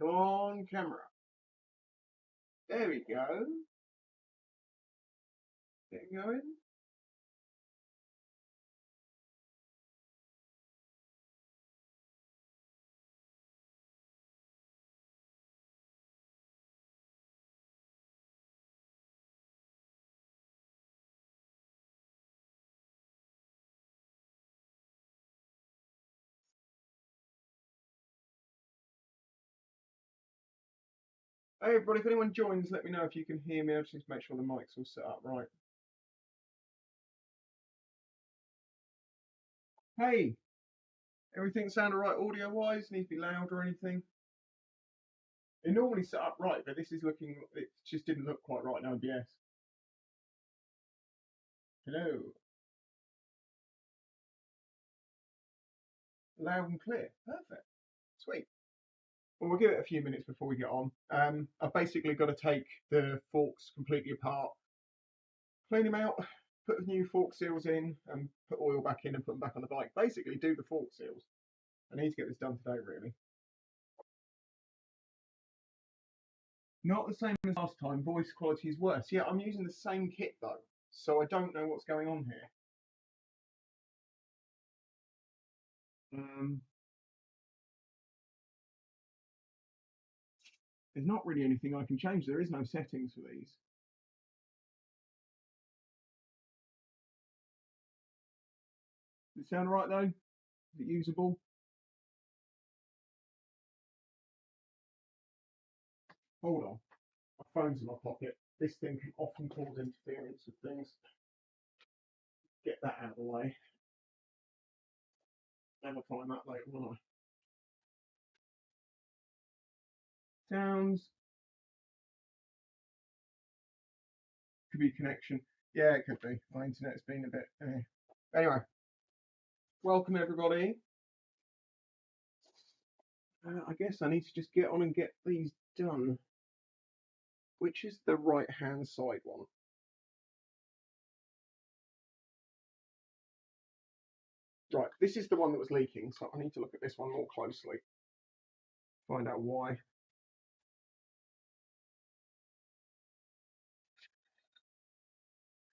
Come on, camera. There we go. Get going. Hey everybody, if anyone joins, let me know if you can hear me. I just need to make sure the mic's all set up right. Hey, everything sound alright audio-wise? Need to be loud or anything? It normally set up right, but this is looking, it just didn't look quite right in OBS. Hello. Loud and clear. Perfect. Sweet. Well, we'll give it a few minutes before we get on. I've basically got to take the forks completely apart, clean them out, put the new fork seals in, and put oil back in and put them back on the bike. Basically, do the fork seals. I need to get this done today, really. Not the same as last time. Voice quality is worse. Yeah, I'm using the same kit though, so I don't know what's going on here. There's not really anything I can change. There is no settings for these. Does it sound right though? Is it usable? Hold on. My phone's in my pocket. This thing can often cause interference with things. Get that out of the way. Never find that later, will I? Sounds. Could be connection. Yeah, it could be. My internet's been a bit. Anyway, welcome everybody. I guess I need to just get on and get these done. Which is the right hand side one? Right, this is the one that was leaking, so I need to look at this one more closely. Find out why.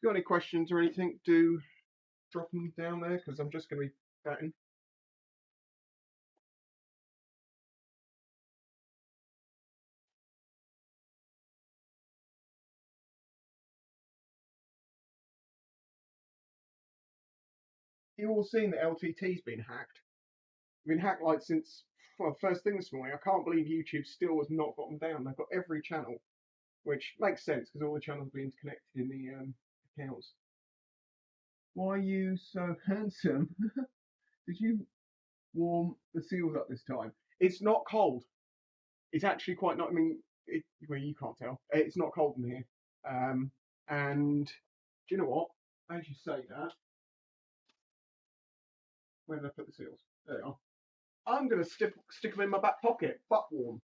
If you got any questions or anything, do drop them down there because I'm just going to be chatting. You've all seen that LTT's been hacked. Been hacked like since first thing this morning. I can't believe YouTube still has not got them down. They've got every channel, which makes sense because all the channels are interconnected in the accounts. Why are you so handsome? Did you warm the seals up this time? It's not cold. It's actually quite not. I mean, well, you can't tell. It's not cold in here. And do you know what? As you say that, where did I put the seals? There they are. I'm going to stick them in my back pocket, butt warm.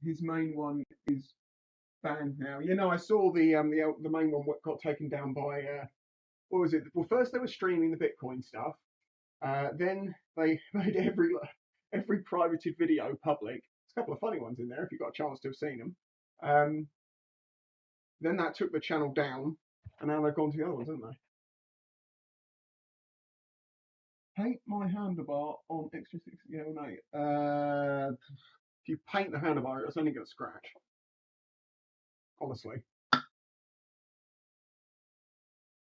His main one is banned now. You know, I saw the main one got taken down by what was it? Well, first they were streaming the Bitcoin stuff. Then they made every privated video public. There's a couple of funny ones in there if you've got a chance to have seen them. Then that took the channel down, and now they've gone to the other ones, haven't they? Paint my handlebar on extra 60. Yeah, no. If you paint the handlebar, it's only going to scratch. Honestly.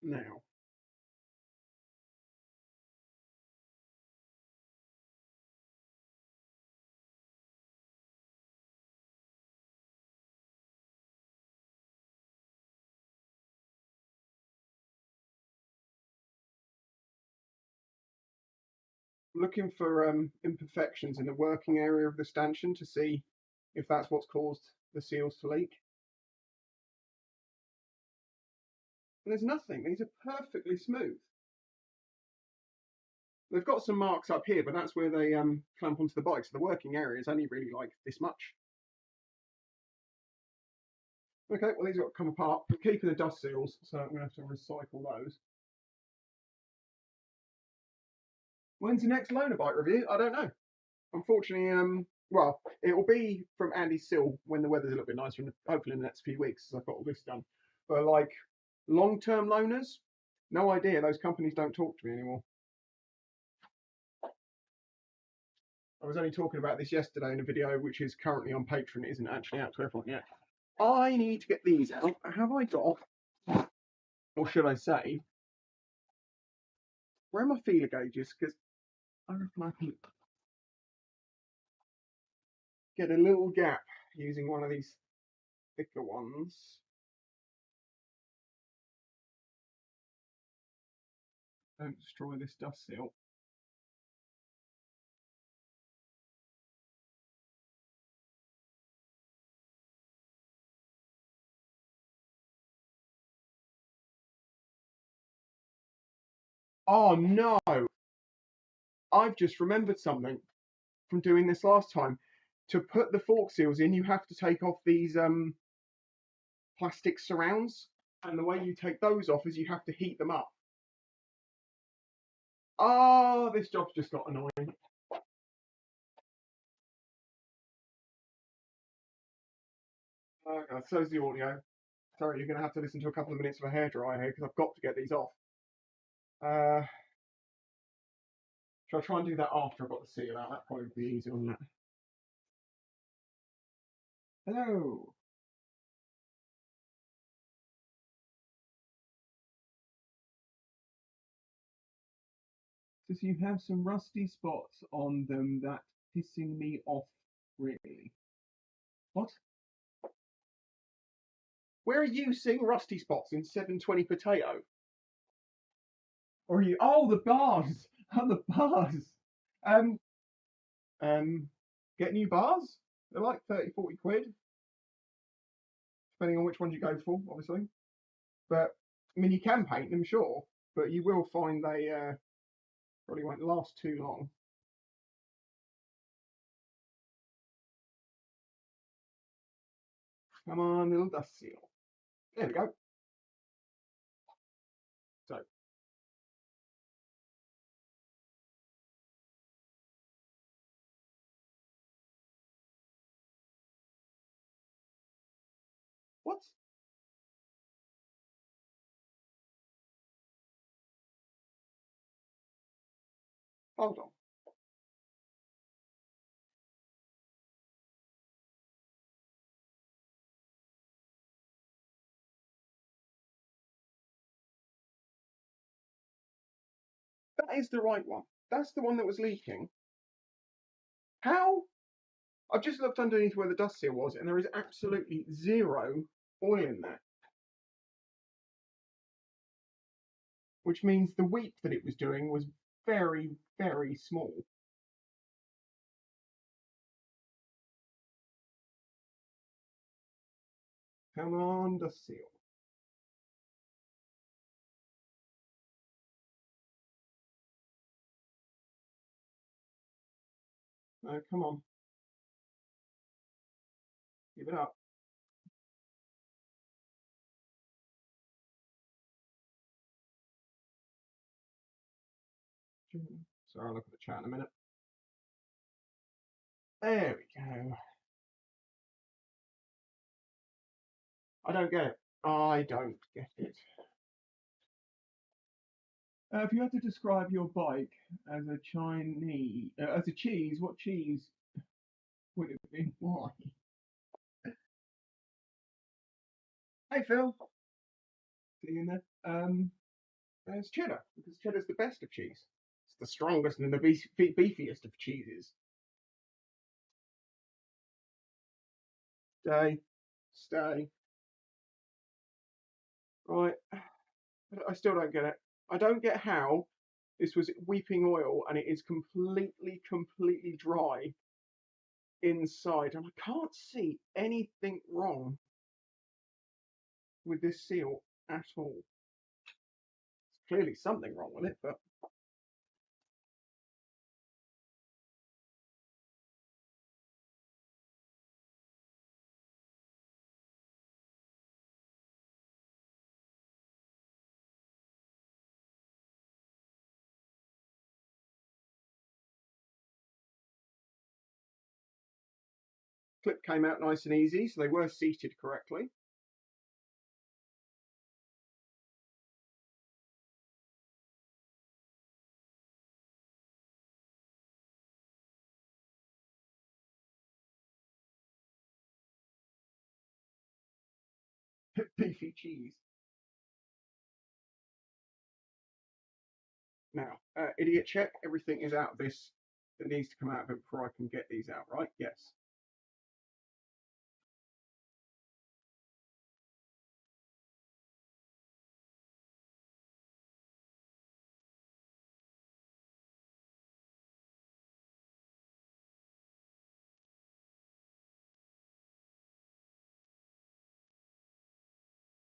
Now. Looking for imperfections in the working area of the stanchion to see if that's what's caused the seals to leak. And there's nothing. These are perfectly smooth. They've got some marks up here, but that's where they clamp onto the bike. So the working area is only really like this much. Okay, well these have got to come apart. I'm keeping the dust seals, so I'm going to have to recycle those. When's the next loaner bike review? I don't know. Unfortunately, well, it will be from Andy Sill when the weather's a little bit nicer, and hopefully in the next few weeks, as I've got all this done. But like long-term loaners, no idea. Those companies don't talk to me anymore. I was only talking about this yesterday in a video, which is currently on Patreon. It isn't actually out to everyone yet. I need to get these out. Have I got, or should I say, where are my feeler gauges? Because I reckon I can get a little gap using one of these thicker ones. Don't destroy this dust seal. Oh no! I've just remembered something from doing this last time. To put the fork seals in, you have to take off these plastic surrounds, and the way you take those off is you have to heat them up. Oh, this job's just got annoying. So's the audio. Sorry, you're going to have to listen to a couple of minutes of a hairdryer here because I've got to get these off. Shall I try and do that after I've got the seal out? That probably would be easier, wouldn't it? Hello. Does you have some rusty spots on them that pissing me off, really? What? Where are you seeing rusty spots in 720 potato? Or are you? Oh, the bars. Oh, the bars. Um, get new bars. They're like 30, 40 quid, depending on which ones you go for, obviously. But I mean, you can paint them, sure, but you will find they probably won't last too long. Come on, little dust seal. There we go. So, what? Hold on. That is the right one. That's the one that was leaking. How? I've just looked underneath where the dust seal was, and there is absolutely zero oil in there. Which means the weep that it was doing was very, very small. Come on, dust seal. No, come on. Give it up. Sorry, I'll look at the chat in a minute. There we go. I don't get it. I don't get it. If you had to describe your bike as a Chinese, as a cheese, what cheese would it be? Why? Hey Phil, see you in there. There's cheddar because cheddar's the best of cheese. It's the strongest and the beefiest of cheeses. Stay, stay. Right. I still don't get it. I don't get how this was weeping oil and it is completely dry inside, and I can't see anything wrong with this seal at all. There's clearly something wrong with it, but clip came out nice and easy, so they were seated correctly. Beefy cheese. Now, idiot check, everything is out of this that needs to come out of it before I can get these out, right? Yes.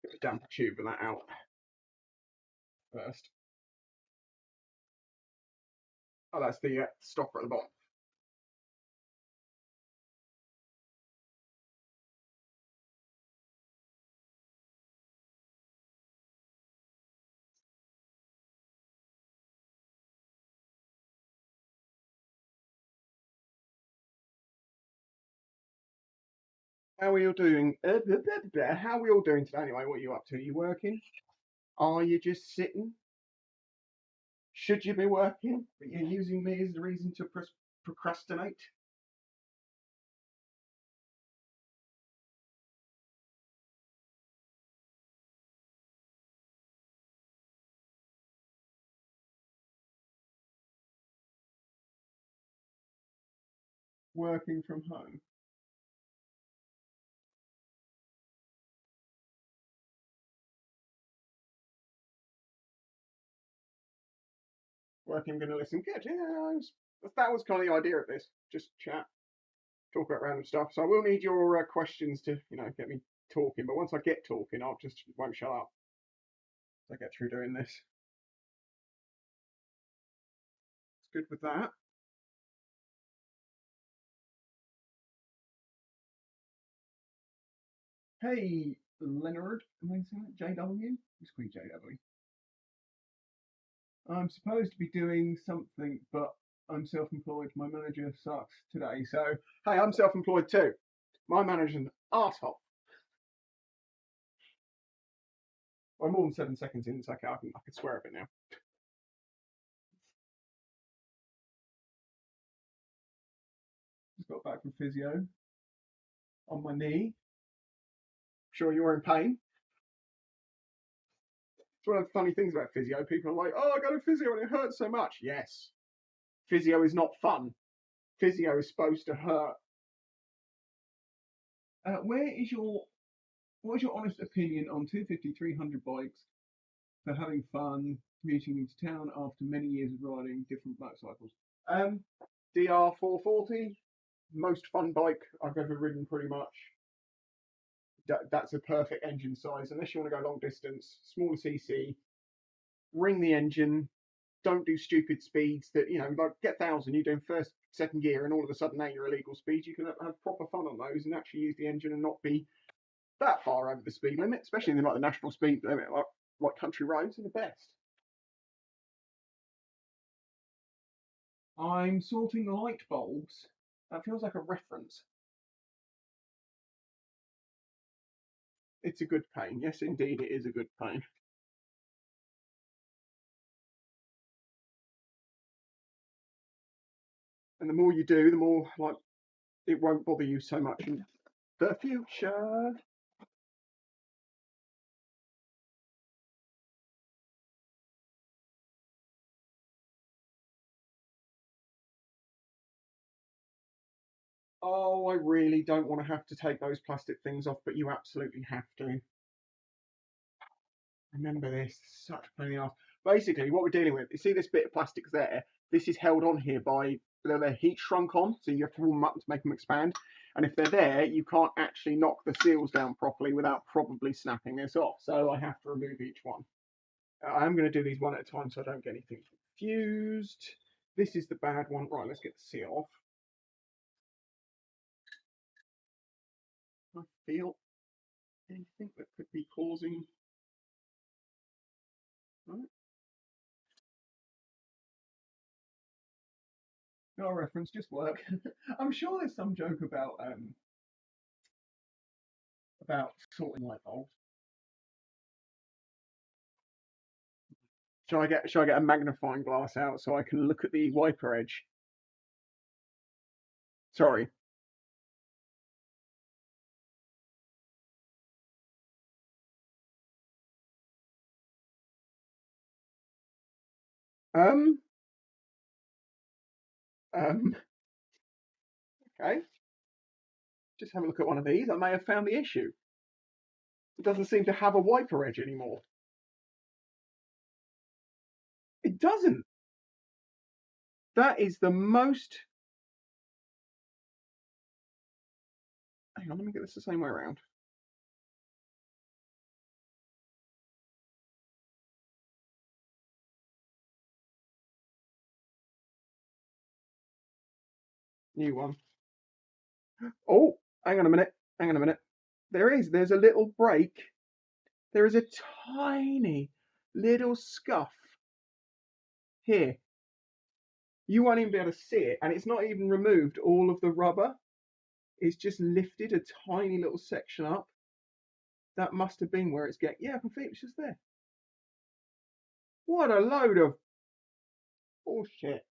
Get the damper tube of that out first. Oh, that's the stopper at the bottom. How are you doing? How are we all doing today anyway? What are you up to? Are you working? Are you just sitting? Should you be working? But you're using me as the reason to procrastinate? Working from home. Working, going to listen. Good. Yeah, that was kind of the idea of this. Just chat, talk about random stuff. So I will need your questions to, get me talking. But once I get talking, I'll just won't shut up. As I get through doing this. It's good with that. Hey, Leonard. Am I saying that? JW? Just call you JW. I'm supposed to be doing something, but I'm self-employed. My manager sucks today. So, hey, I'm self-employed too. My manager's an arsehole. I'm more than 7 seconds in, so I can swear a bit now. Just got back from physio on my knee. Sure, you're in pain. It's one of the funny things about physio. People are like, "Oh, I got a physio and it hurts so much." Yes, physio is not fun. Physio is supposed to hurt. Where is your What is your honest opinion on 250, 300 bikes for having fun, commuting into town after many years of riding different motorcycles? Um, DR440, most fun bike I've ever ridden, pretty much. That's a perfect engine size, unless you want to go long distance, smaller CC. Ring the engine. Don't do stupid speeds that like get 1,000. You're doing first, second gear, and all of a sudden now you're illegal speeds. You can have proper fun on those and actually use the engine and not be that far over the speed limit, especially in like the national speed limit, like country roads, are the best. I'm sorting light bulbs. That feels like a reference. It's a good pain. Yes, indeed, it is a good pain. And the more you do, the more like it won't bother you so much in the future. Oh, I really don't want to have to take those plastic things off, but you absolutely have to. Remember this, such a pain in the ass. Basically, what we're dealing with, you see this bit of plastic there? This is held on here by, they're heat shrunk on, so you have to warm them up to make them expand. And if they're there, you can't actually knock the seals down properly without probably snapping this off. So I have to remove each one. I'm going to do these one at a time so I don't get anything confused. This is the bad one. Right, let's get the seal off. I feel anything that could be causing. Right. No reference, just work. I'm sure there's some joke about about sorting light bulbs. Shall I get a magnifying glass out so I can look at the wiper edge? Sorry. Um. Um. Okay. Just have a look at one of these. I may have found the issue. It doesn't seem to have a wiper edge anymore. It doesn't. That is the most. Hang on, let me get this the same way around. New one. Oh, hang on a minute. Hang on a minute. There's a little break. There is a tiny little scuff here. You won't even be able to see it, and it's not even removed all of the rubber. It's just lifted a tiny little section up. That must have been where it's getting. Yeah, I can feel it's just there. What a load of bullshit.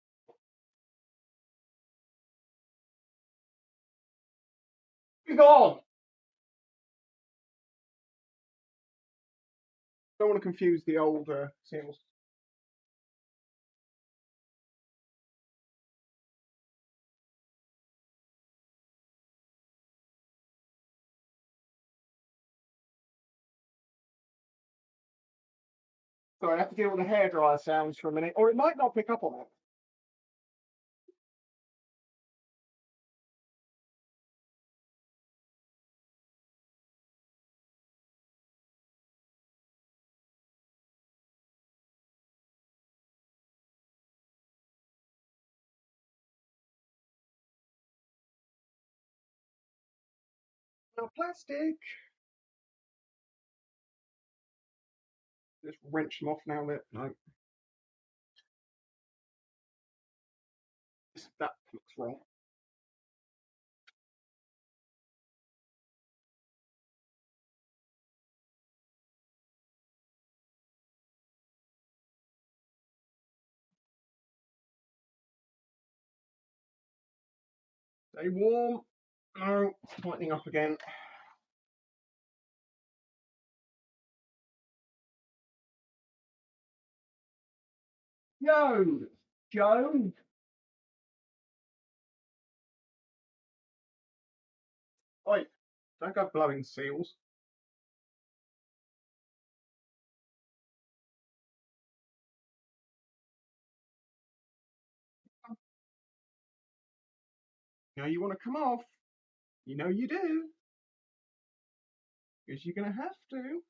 Be gone. Don't want to confuse the old seals. Sorry, I have to deal with the hairdryer sounds for a minute, or it might not pick up on it. Now, plastic. Just wrench them off now. That no, that looks wrong. Stay warm. No, tightening up again. Yo, Joe. Oi, don't go blowing seals. You know you want to come off. You know you do. Because you're going to have to.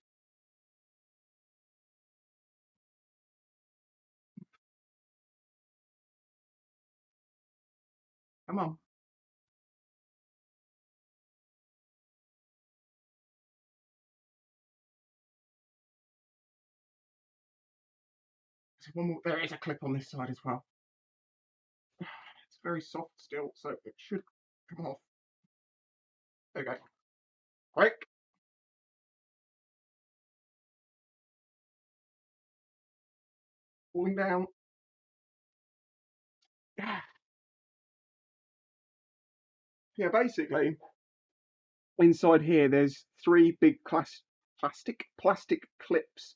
Come on. There's one more. There is a clip on this side as well. It's very soft still, so it should come off. There we go. Quick. Falling down. Yeah, basically, inside here, there's three big plastic clips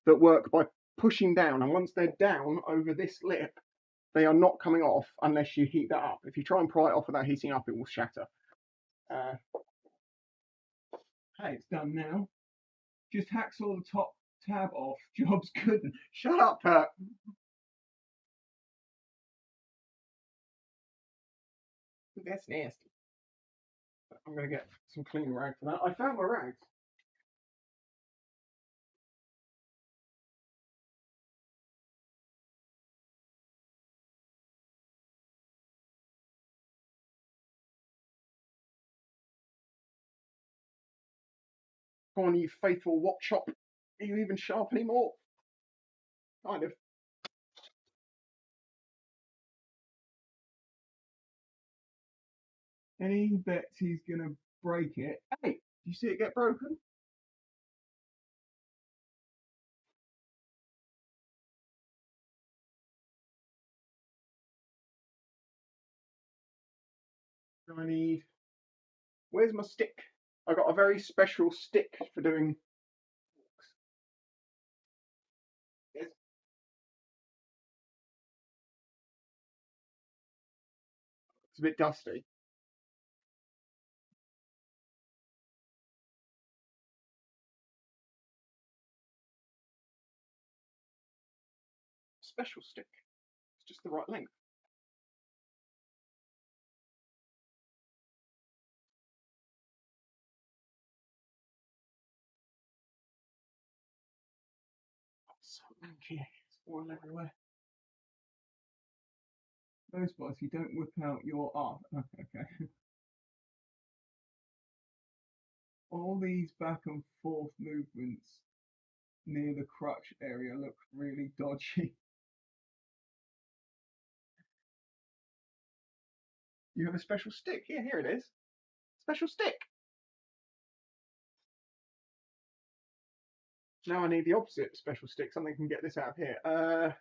that work by pushing down. And once they're down over this lip, they are not coming off unless you heat that up. If you try and pry it off without heating up, it will shatter. Uh, hey, it's done now. Just hacksaw the top tab off. Job's good. Shut up, Pat. That's nasty. I'm going to get some clean rag for that. I found my rags. Come on, you faithful watch shop. Are you even sharp anymore? Kind of. Any bets he's going to break it? Hey, Do you see it get broken? I need. Where's my stick? I got a very special stick for doing. It's a bit dusty. Special stick. It's just the right length. So manky. It's oil everywhere. Those spots you don't whip out your okay. All these back and forth movements near the crutch area look really dodgy. You have a special stick. Here it is. Special stick. Now I need the opposite special stick. Something can get this out of here.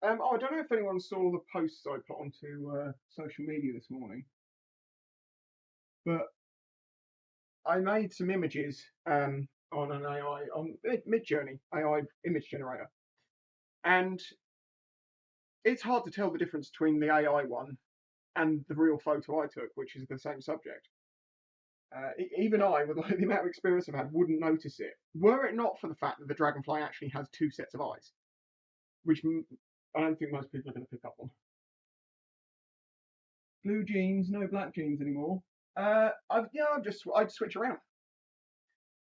I don't know if anyone saw the posts I put onto social media this morning, but I made some images on an AI on Midjourney AI image generator, and it's hard to tell the difference between the AI one and the real photo I took, which is the same subject. Even I, with like the amount of experience I've had, wouldn't notice it. Were it not for the fact that the dragonfly actually has two sets of eyes, which I don't think most people are going to pick up on. Blue jeans, no black jeans anymore. I'd switch around.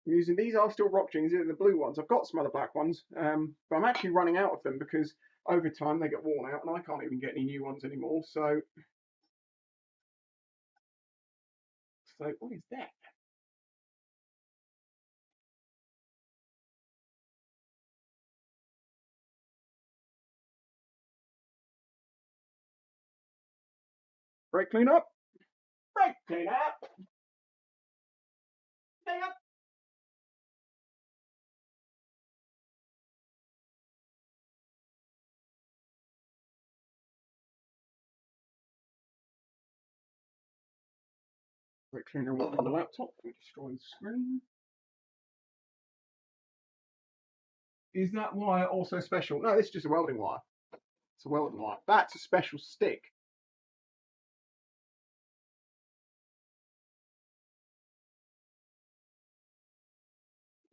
I'm using these are still rock jeans. These are the blue ones. I've got some other black ones, but I'm actually running out of them because over time they get worn out, and I can't even get any new ones anymore. So what is that? Brake clean up. Brake clean up. Clean up. Brake cleaner will on the laptop. We destroy the screen. Is that wire also special? No, this is just a welding wire. It's a welding wire. That's a special stick.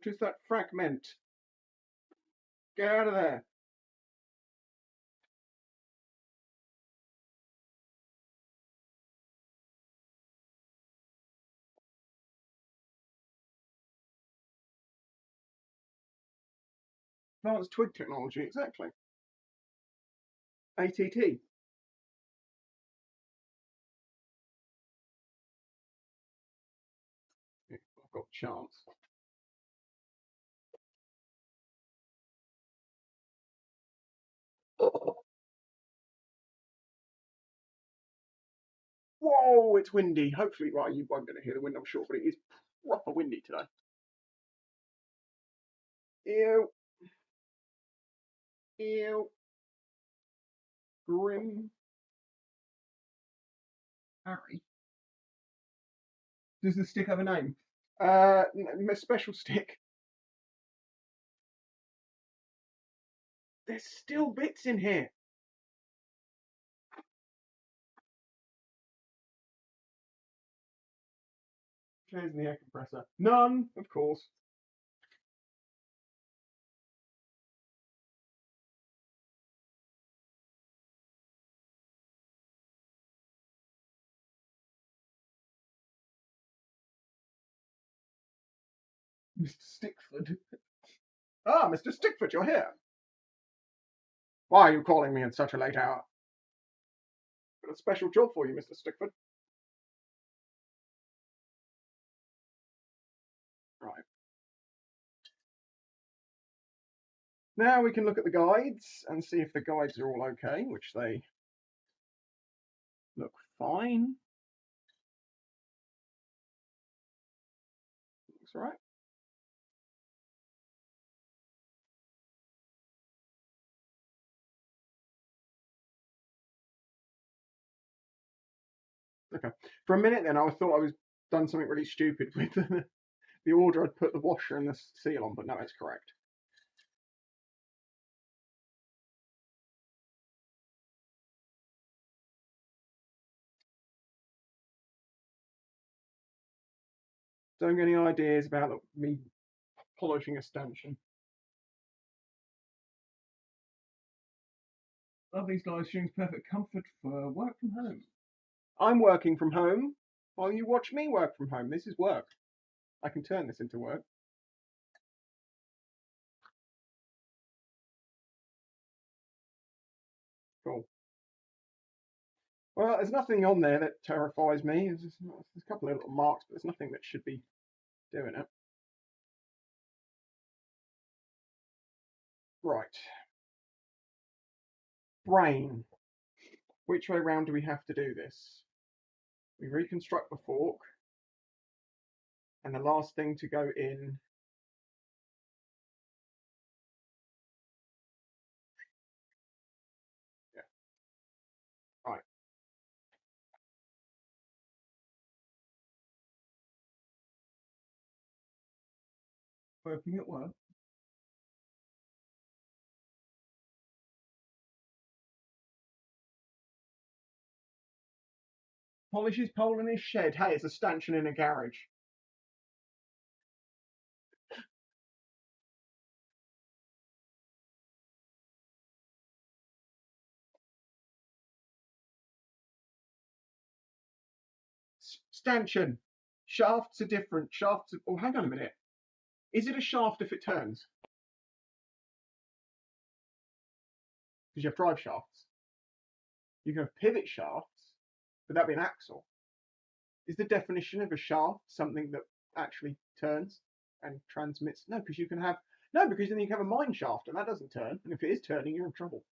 Just that fragment. Get out of there. Advanced twig technology, exactly. ATT. I've got chance. Whoa, it's windy. Hopefully, well, you won't be able to hear the wind, I'm sure, but it is proper windy today. Ew. Ew. Grim. Harry. Does the stick have a name? A special stick. There's still bits in here. There's the air compressor. None, of course. Mr. Stickford. Ah, Mr. Stickford, you're here. Why are you calling me at such a late hour? Got a special job for you, Mr. Stickford. Right. Now we can look at the guides and see if the guides are all okay, which they look fine. Looks all right. Okay. For a minute then, I thought I was done something really stupid with the order I'd put the washer and the seal on, but no, it's correct. Don't get any ideas about me polishing a stanchion. Love these live streams, perfect comfort for work from home. I'm working from home while you watch me work from home. This is work. I can turn this into work. Cool. Well, there's nothing on there that terrifies me. There's a couple of little marks, but there's nothing that should be doing it. Right. Brain. Which way round do we have to do this? We reconstruct the fork, and the last thing to go in. Yeah. Right. Working at work. Polishes pole in his shed. Hey, it's a stanchion in a garage. Stanchion. Shafts are different. Shafts are... Oh, hang on a minute. Is it a shaft if it turns? Because you have drive shafts. You can have pivot shafts, but that'd be an axle. Is the definition of a shaft something that actually turns and transmits? No, because you can have... No, because then you can have a mine shaft, and that doesn't turn. And if it is turning, you're in trouble.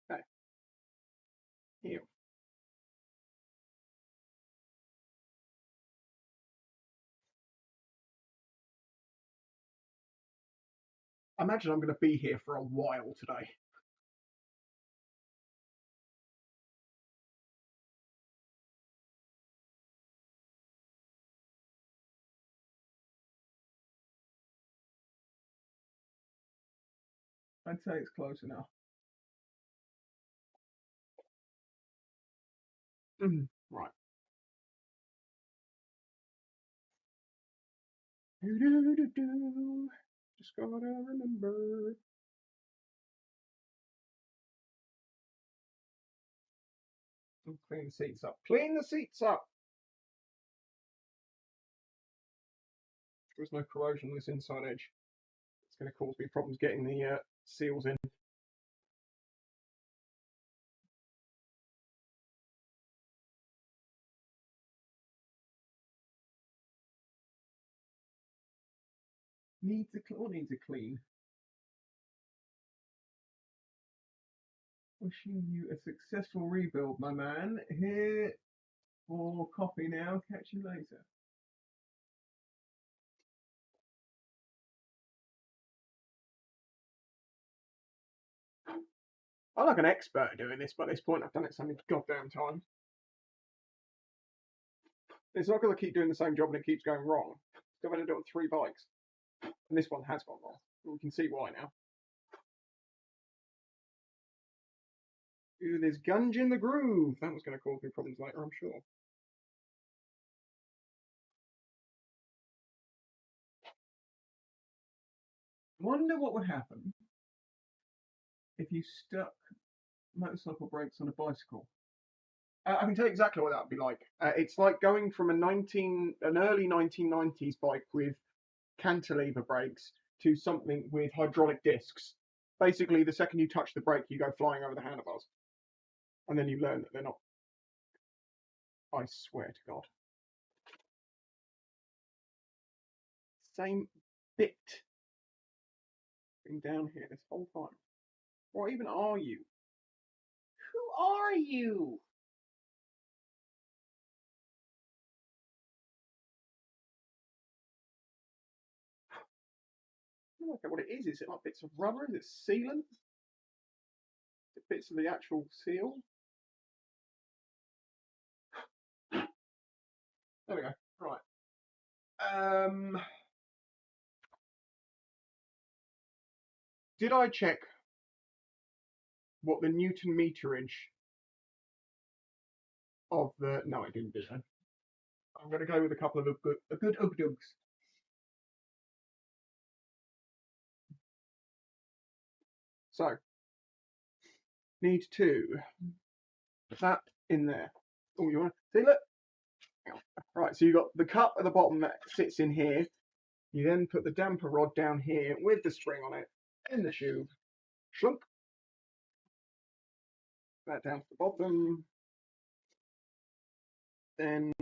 Okay. Here. I imagine I'm going to be here for a while today. I'd say it's close enough. Right. Just gotta remember. Clean the seats up. Clean the seats up. There's no corrosion on this inside edge. It's going to cause me problems getting the seals in. Needs a clean. Wishing you a successful rebuild, my man. Here for coffee now. Catch you later. I'm like an expert at doing this by this point. I've done it so many goddamn times. It's not going to keep doing the same job and it keeps going wrong. I've had to do it on 3 bikes. And this one has gone wrong. We can see why now. Ooh, there's Gunge in the groove. That was going to cause me problems later, I'm sure. Wonder what would happen if you stuck motorcycle brakes on a bicycle. I can tell you exactly what that would be like. It's like going from an early 1990s bike with cantilever brakes to something with hydraulic discs. Basically, the second you touch the brake, you go flying over the handlebars, and then you learn that they're not. I swear to God, same bit been down here this whole time. What even are you? Who are you? I don't know what it is. Is it like bits of rubber? Is it sealant? Is it bits of the actual seal? There we go. Right. Did I check what the Newton meterage of the? No, I didn't do that. I'm going to go with a couple of a good ugdugs. So, need to put that in there. Oh, you want to see? Look. Right. So you got the cup at the bottom that sits in here. You then put the damper rod down here with the spring on it in the tube. Shlunk. That down to the bottom. Then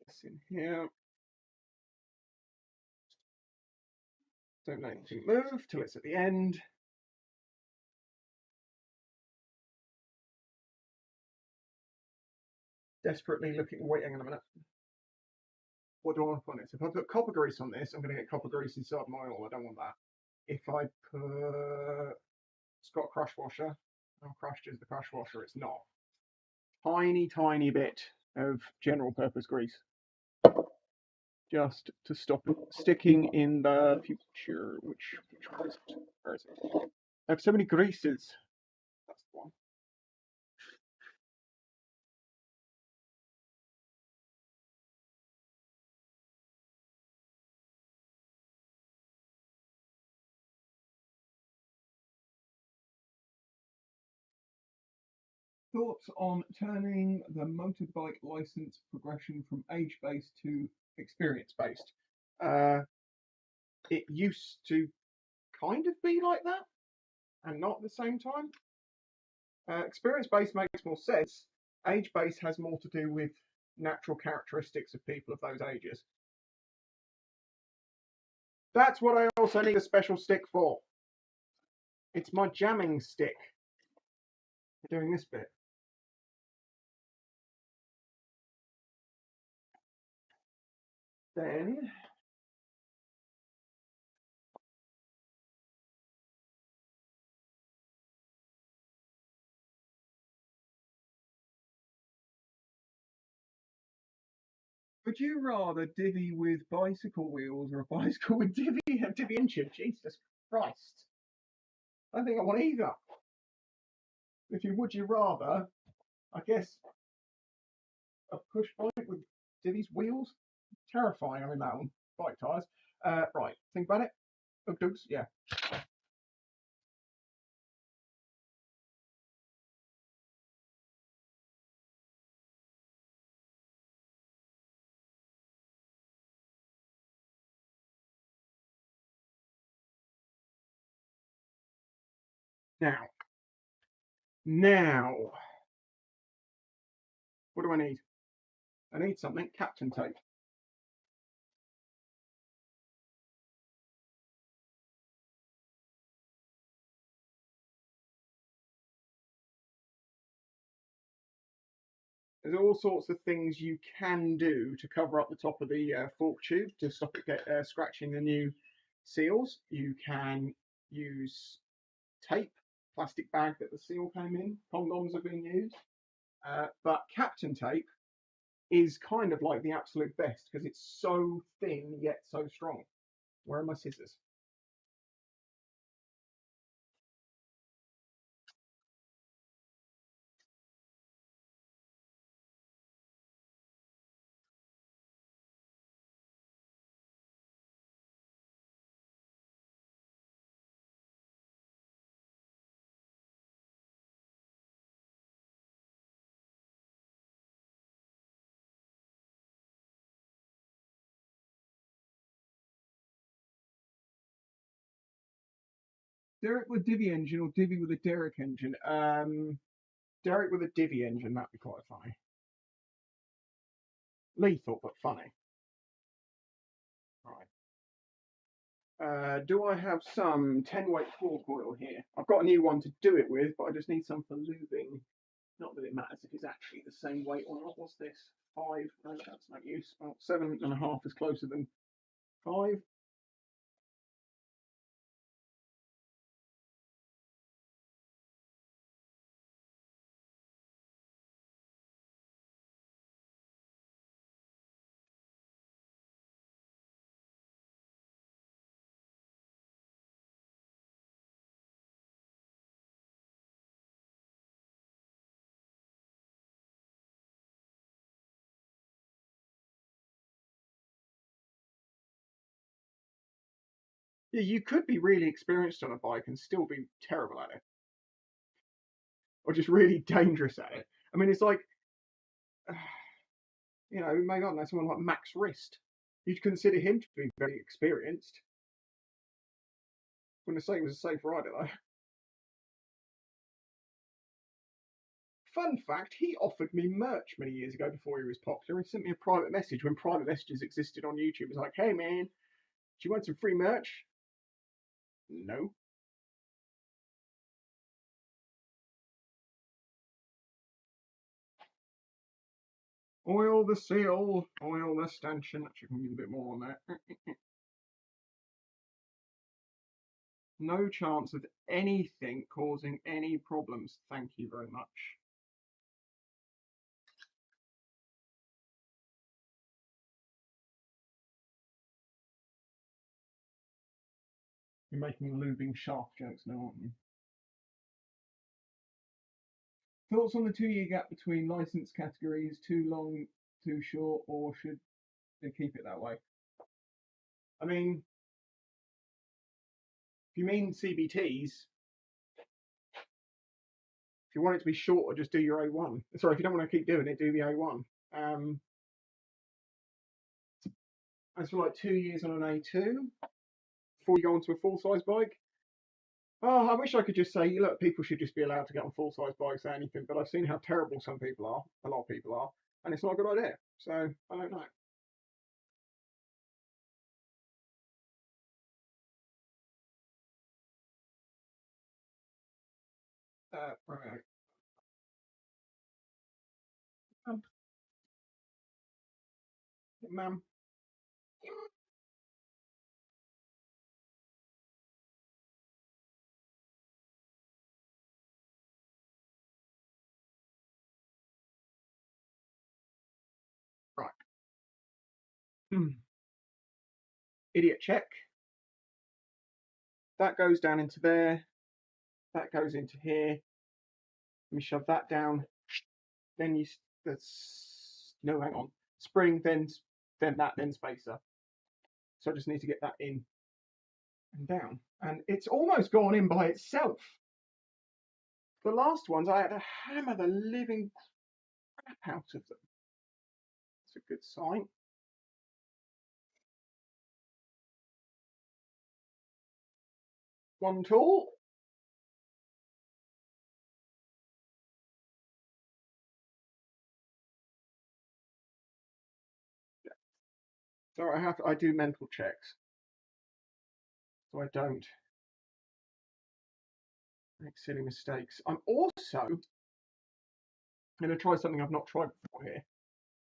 this in here. Don't let anything move till it's at the end. Desperately looking. Wait, hang on a minute. What do I want to put on it? So if I put copper grease on this, I'm going to get copper grease inside my oil. I don't want that. If I put Scott crush washer, how crushed is the crush washer? It's not. Tiny, tiny bit of general purpose grease. Just to stop it sticking in the future. Which one is it? Where is it? I have so many greases. That's the one. Thoughts on turning the motorbike license progression from age-based to experience-based? It used to kind of be like that, and not at the same time. Experience-based makes more sense. Age-based has more to do with natural characteristics of people of those ages. That's what I also need a special stick for. It's my jamming stick for doing this bit. Then would you rather divvy with bicycle wheels or a bicycle with divvy engine? Jesus Christ. I don't think I want either. If you would you rather, I guess a push bike with divvy's wheels? Terrifying, I mean that one. Bike tyres. Right, think about it. Ugdugs, yeah. Now, what do I need? I need something, captain tape. There's all sorts of things you can do to cover up the top of the fork tube to stop it scratching the new seals. You can use tape, plastic bag that the seal came in. Condoms have been used. But captain tape is kind of like the absolute best because it's so thin yet so strong. Where are my scissors? Derek with Divi engine or Divi with a Derek engine? Derek with a Divi engine, that'd be quite funny. Lethal, but funny. Right. Do I have some 10-weight floor coil here? I've got a new one to do it with, but I just need some for lubing. Not that it matters if it's actually the same weight or not. What's this? 5? No, that's no use. Well, 7.5 is closer than 5. Yeah, you could be really experienced on a bike and still be terrible at it, or just really dangerous at it. I mean, it's like, maybe I don't know, someone like Max Wrist. You'd consider him to be very experienced. Wouldn't say he was a safe rider though. Fun fact, he offered me merch many years ago before he was popular. He sent me a private message when private messages existed on YouTube. He was like, hey man, do you want some free merch? No. Oil the seal, oil the stanchion. Actually, can use a bit more on that. No chance of anything causing any problems. Thank you very much. You're making lubing shaft jokes now, aren't you? Thoughts on the 2-year gap between license categories? Too long, too short, or should they keep it that way? I mean, if you mean CBTs, if you want it to be shorter, just do your A1. Sorry, if you don't want to keep doing it, do the A1. As for like 2 years on an A2 before you go onto a full-size bike, oh, I wish I could just say, look, people should just be allowed to get on full-size bikes or anything, but I've seen how terrible some people are, a lot of people are, and it's not a good idea. So I don't know. Right, ma'am. Right. Idiot check. That goes down into there. That goes into here. Let me shove that down. Then that's no, hang on. Spring, then that, then spacer. So I just need to get that in and down, and it's almost gone in by itself. The last ones I had to hammer the living crap out of them. It's a good sign. One tool. So I do mental checks, so I don't make silly mistakes. I'm also going to try something I've not tried before here,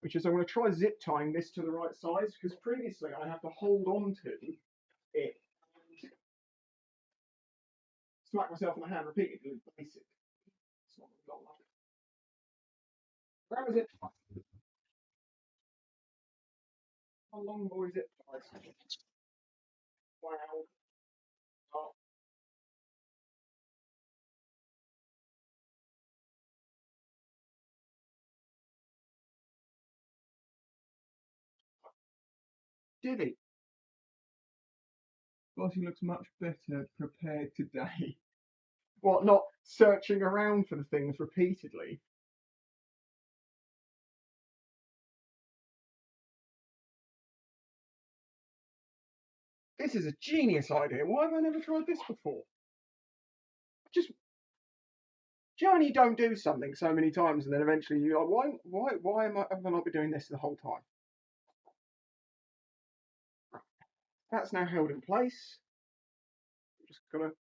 which is I'm going to try zip tying this to the right size, because previously I have to hold on to it and smack myself in the hand repeatedly. Basically, it's not long enough. Grab a zip tie. How long more zip ties? Wow. Oh, did he? Lottie looks much better prepared today. What, not searching around for the things repeatedly? This is a genius idea. Why have I never tried this before? just, do you know when you don't do something so many times and then eventually you're like, why have I not been doing this the whole time? That's now held in place. Just gonna,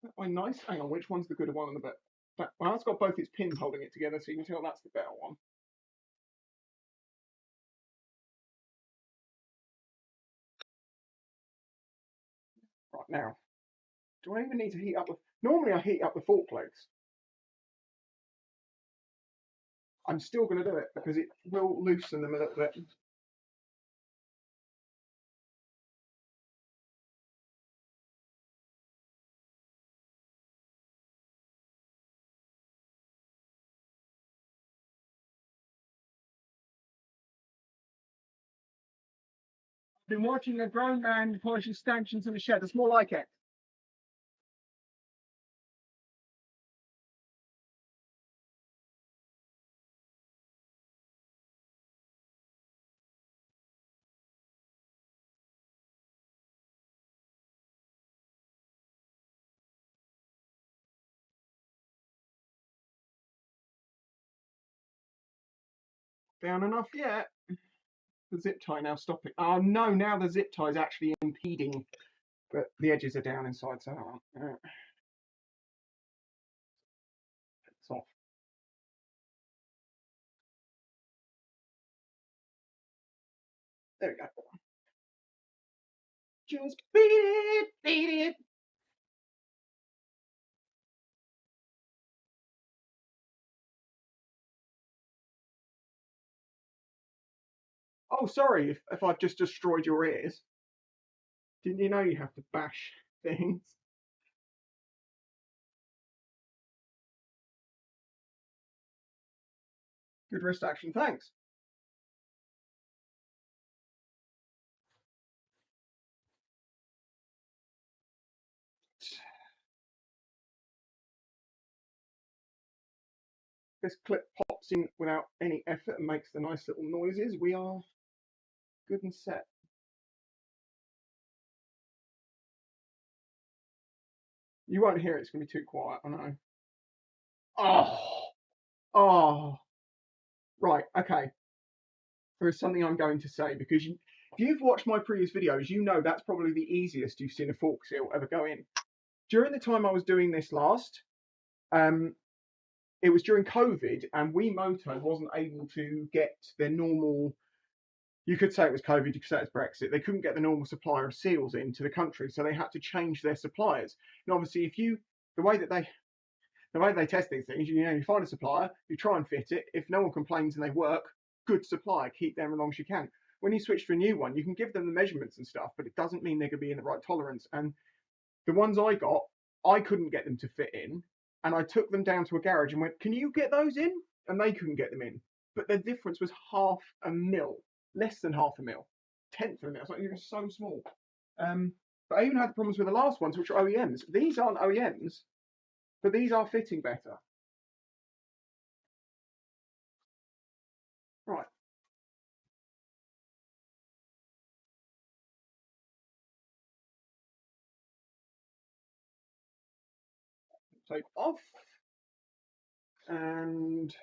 that one nice. Hang on, which one's the good one and the better? Well, it's got both its pins holding it together, so you can tell that's the better one. Right, now, do I even need to heat up the... Normally I heat up the fork legs. I'm still going to do it because it will loosen them a little bit. Been watching a grown man polishing stanchions in the shed. That's more like it. Down enough yet? The zip tie now stopping. Oh no, now the zip tie is actually impeding, but the edges are down inside, so it's off. There we go. Just beat it, beat it. Oh, sorry if I've just destroyed your ears. Didn't you know you have to bash things? Good wrist action, thanks. This clip pops in without any effort and makes the nice little noises. We are good and set. You won't hear it, it's going to be too quiet, I know. Oh, oh. Right, okay. There is something I'm going to say because if you've watched my previous videos, you know that's probably the easiest you've seen a fork seal ever go in. During the time I was doing this last, it was during COVID and Wiimoto wasn't able to get their normal, you could say it was COVID, you could say it's Brexit. They couldn't get the normal supplier of seals into the country, so they had to change their suppliers. And obviously, the way they test these things, you find a supplier, you try and fit it. If no one complains and they work, good supplier, keep them as long as you can. When you switch to a new one, you can give them the measurements and stuff, but it doesn't mean they're going to be in the right tolerance. And the ones I got, I couldn't get them to fit in, and I took them down to a garage and went, "Can you get those in?" And they couldn't get them in, but the difference was half a mil, less than half a mil, tenth of a mil. It was so small. But I even had problems with the last ones, which are OEMs. These aren't OEMs, but these are fitting better. Right. Take off. And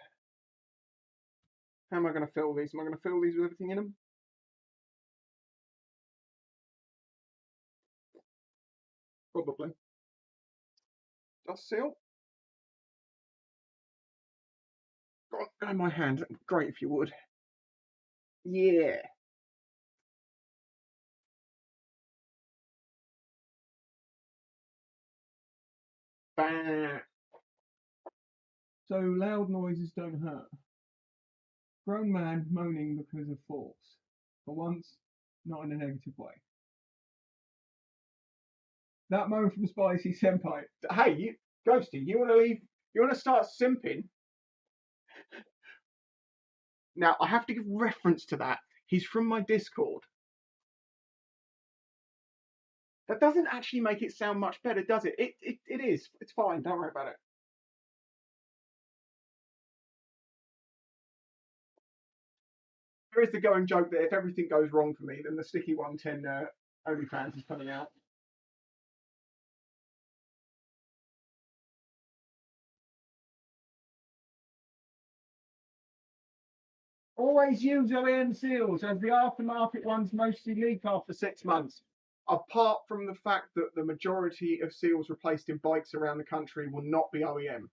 how am I going to fill these? Am I going to fill these with everything in them? Probably. Dust seal. Go on my hand. Great if you would. Yeah. Bang. So loud noises don't hurt. Grown man moaning because of forks. For once, not in a negative way. That moan from Spicy Senpai. Hey, you, Ghosty, you want to leave? You want to start simping? Now, I have to give reference to that. He's from my Discord. That doesn't actually make it sound much better, does it? It is. It's fine. Don't worry about it. There is the going joke that if everything goes wrong for me, then the Sticky 110 OnlyFans is coming out. Always use OEM seals, as the aftermarket ones mostly leak after 6 months. Apart from the fact that the majority of seals replaced in bikes around the country will not be OEM.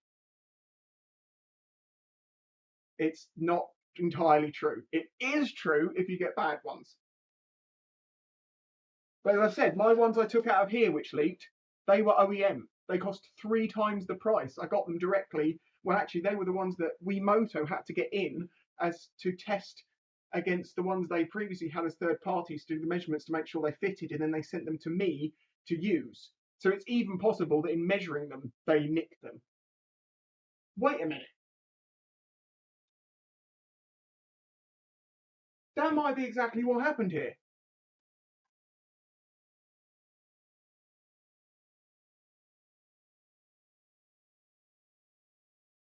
It's not entirely true. It is true if you get bad ones. But as I said, my ones I took out of here which leaked, they were OEM. They cost 3 times the price. I got them directly. Well, actually, they were the ones that Wiimoto had to get in as to test against the ones they previously had as third parties to do the measurements to make sure they fitted, and then they sent them to me to use. So it's even possible that in measuring them, they nicked them. Wait a minute. That might be exactly what happened here.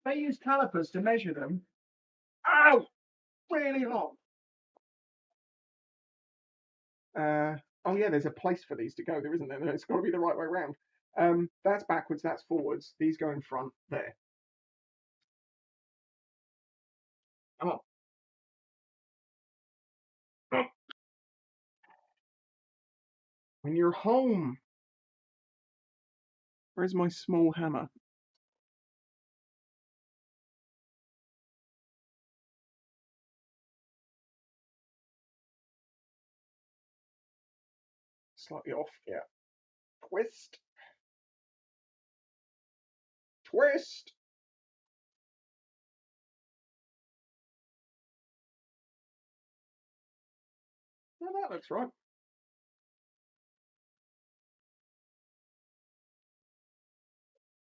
They use calipers to measure them. Ow! Really hot. Oh yeah, there's a place for these to go there, isn't there? It's got to be the right way around. That's backwards, that's forwards. These go in front there. Come on. When you're home. Where's my small hammer? Slightly off, yeah. Twist. Twist. Now that looks right.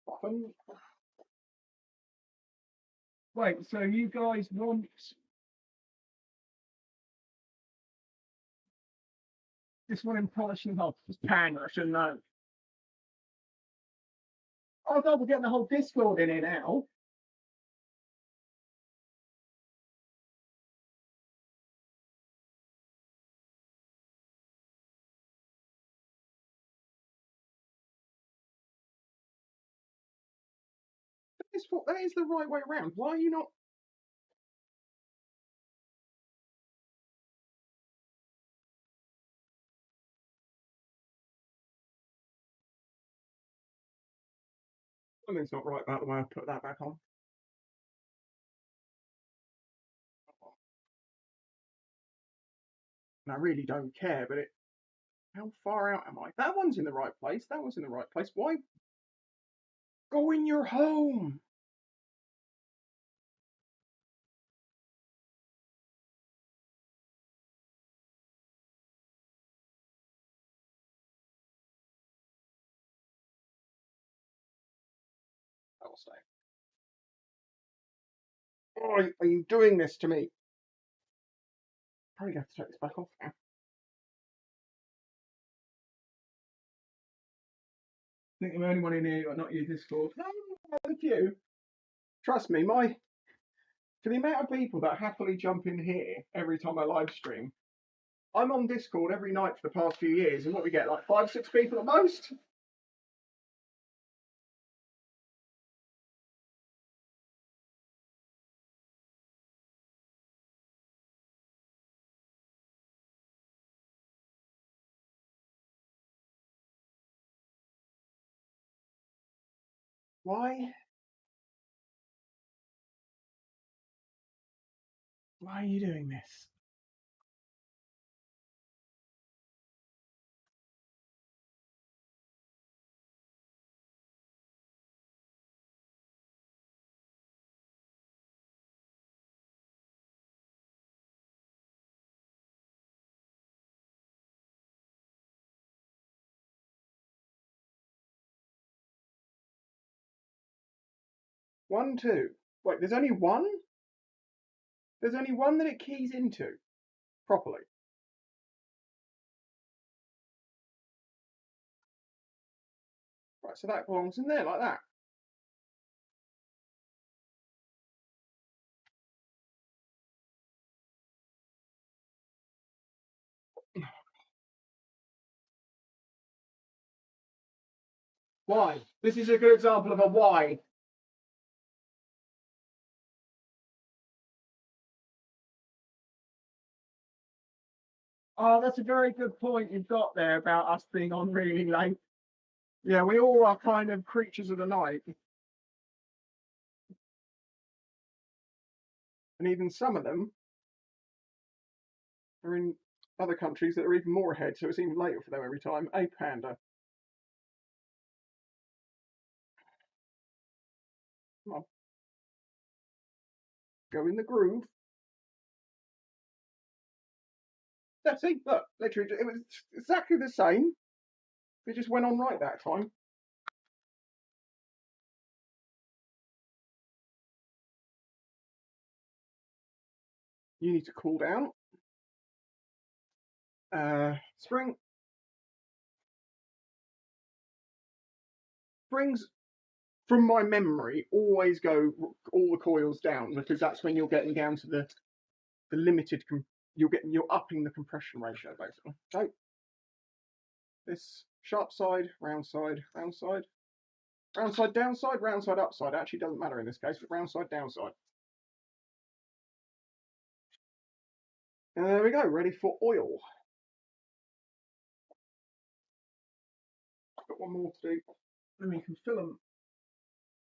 Often. Wait, so you guys want this one in polishing off? Just pan, I should know. Oh god, we're getting the whole Discord in here now. That is the right way around. Why are you not? Something's not right about the way I put that back on. And I really don't care, but it. How far out am I? That one's in the right place. That one's in the right place. Why? Go in your home. I'll stay. Why are you doing this to me? Probably have to take this back off now. I think I'm the only one in here who not use Discord. No, thank you. Trust me, for the amount of people that happily jump in here every time I live stream, I'm on Discord every night for the past few years, and what we get, like 5, 6 people at most? Why? Why are you doing this? One, two. Wait, there's only one? There's only one that it keys into properly. Right, so that belongs in there like that. Why? This is a good example of a why. Oh, that's a very good point you've got there about us being on really late. Yeah, we all are kind of creatures of the night. And even some of them are in other countries that are even more ahead, so it's even later for them every time. A panda. Come on. Go in the groove. That's it. Look, literally, it was exactly the same. It just went on right that time. You need to cool down. Springs from my memory always go all the coils down because that's when you're getting down to the limited. You're upping the compression ratio basically. So this sharp side, round side, round side, round side, downside, round side, upside. Actually doesn't matter in this case, but round side, downside. And there we go, ready for oil. Got one more to do. Then we can fill them.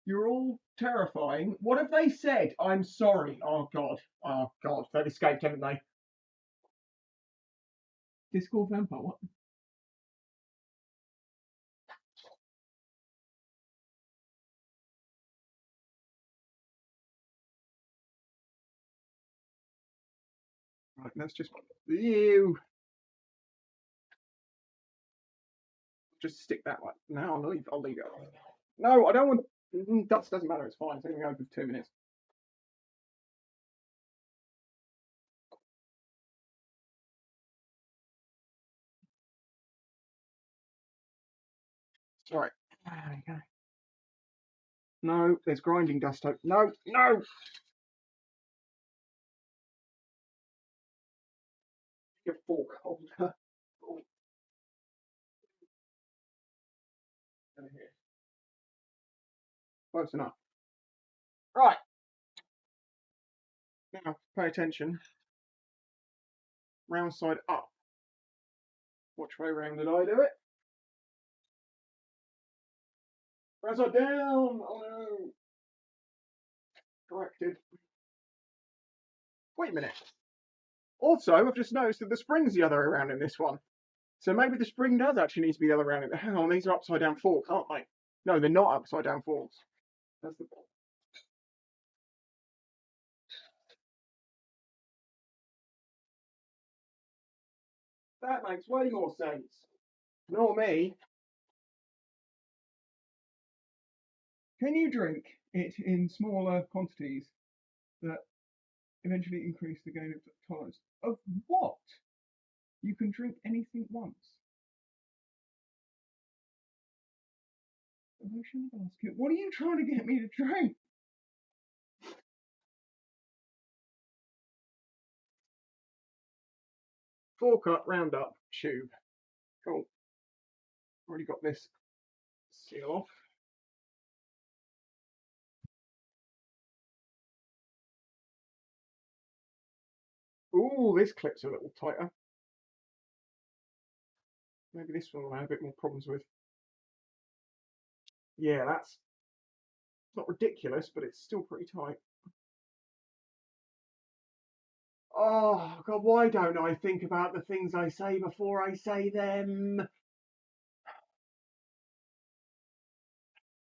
You're all terrifying. What have they said? I'm sorry. Oh God. Oh God. They've escaped, haven't they? Discord vampire. What? Right. Let's just. Ew. Just stick that one. No, I'll leave it. No, I don't want. Dust doesn't matter. It's fine. It's only open for 2 minutes. All right. There we go. No, there's grinding dust. No, no. Your fork holder. Close enough. Right. Now, pay attention. Round side up. Which way round did I do it? Round side down. Oh no. Corrected. Wait a minute. Also, I've just noticed that the spring's the other way around in this one. So maybe the spring does actually need to be the other way around. Hang on, these are upside down forks, aren't they? No, they're not upside down forks. That's the That makes way more sense. Not me. Can you drink it in smaller quantities that eventually increase the gain of tolerance? Of what? You can drink anything once. Emotion basket. What are you trying to get me to drink? Fork up, round up, tube. Cool. Already got this seal off. Ooh, this clip's a little tighter. Maybe this one will have a bit more problems with. Yeah, that's not ridiculous, but it's still pretty tight. Oh, God, why don't I think about the things I say before I say them?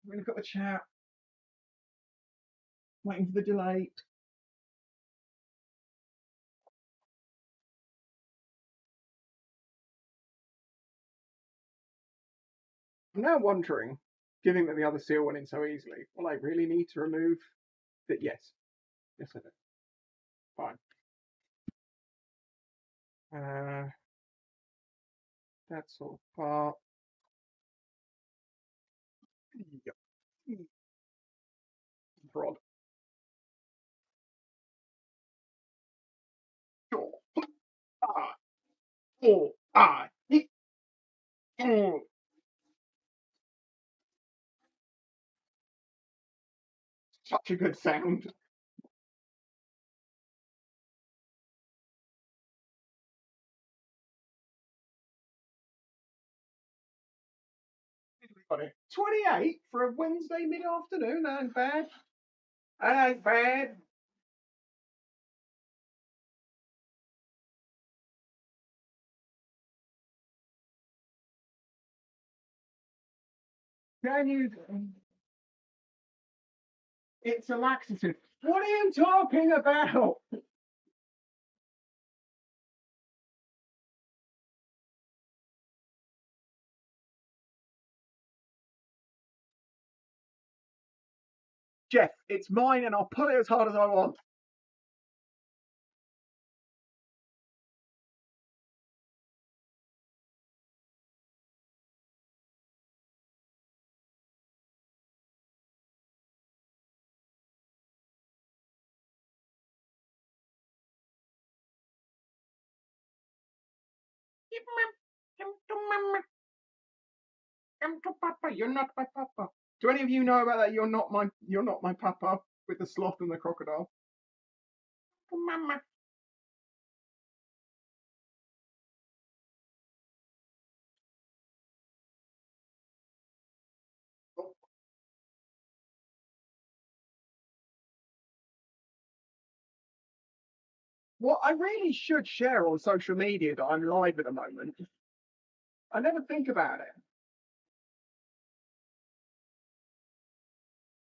I'm going to look at the chat. Waiting for the delay. I'm now wondering, given that the other seal went in so easily, will I really need to remove that? Yes. Yes, I do. Fine. That's all part. Prod. Ah, oh, ah, such a good sound. funny. 28 for a Wednesday mid-afternoon. That ain't bad. That ain't bad. Can you? It's a laxative. What are you talking about? Jeff, it's mine and I'll pull it as hard as I want. Come to Papa. You're not my Papa. Do any of you know about that? You're not my Papa with the sloth and the crocodile. Mama. What I really should share on social media that I'm live at the moment. I never think about it.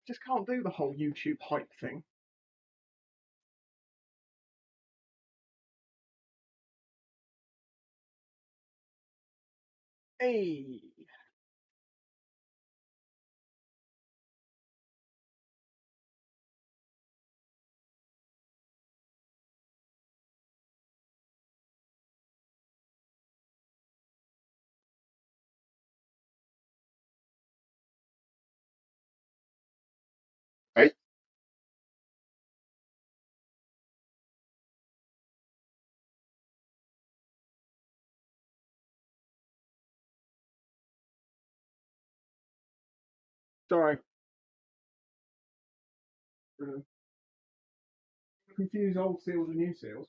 Just can't do the whole YouTube hype thing. Hey, hey. Sorry. Confuse old seals and new seals.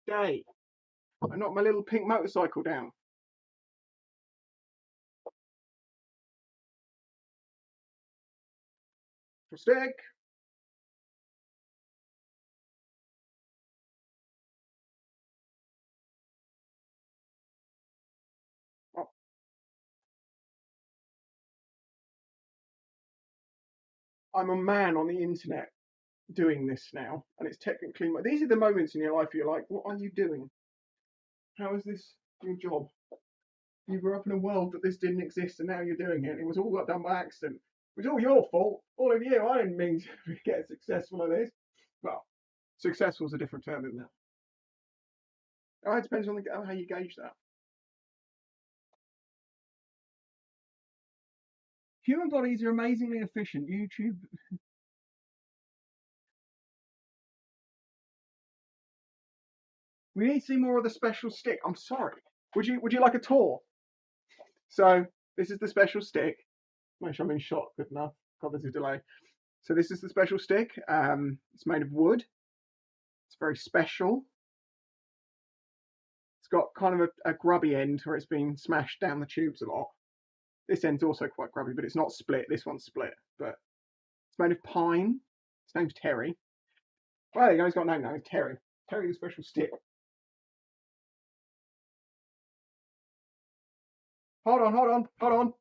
Day. I knocked my little pink motorcycle down. For stick. Oh, I'm a man on the internet doing this now, and it's technically these are the moments in your life you're like, what are you doing? How is this your job? You grew up in a world that this didn't exist, and now you're doing it. It was all got done by accident. It was all your fault, all of you. I didn't mean to get successful at this. Well, successful is a different term, isn't it? It depends on how you gauge that. Human bodies are amazingly efficient. YouTube. We need to see more of the special stick. I'm sorry. Would you like a tour? So this is the special stick. Make sure I'm in shot good enough. God, there's a delay. So this is the special stick. It's made of wood. It's very special. It's got kind of a grubby end where it's been smashed down the tubes a lot. This end's also quite grubby, but it's not split. This one's split, but it's made of pine. His name's Terry. Well, there you go. He's got a name now. It's Terry. Terry the special stick. Hold on, hold on, hold on.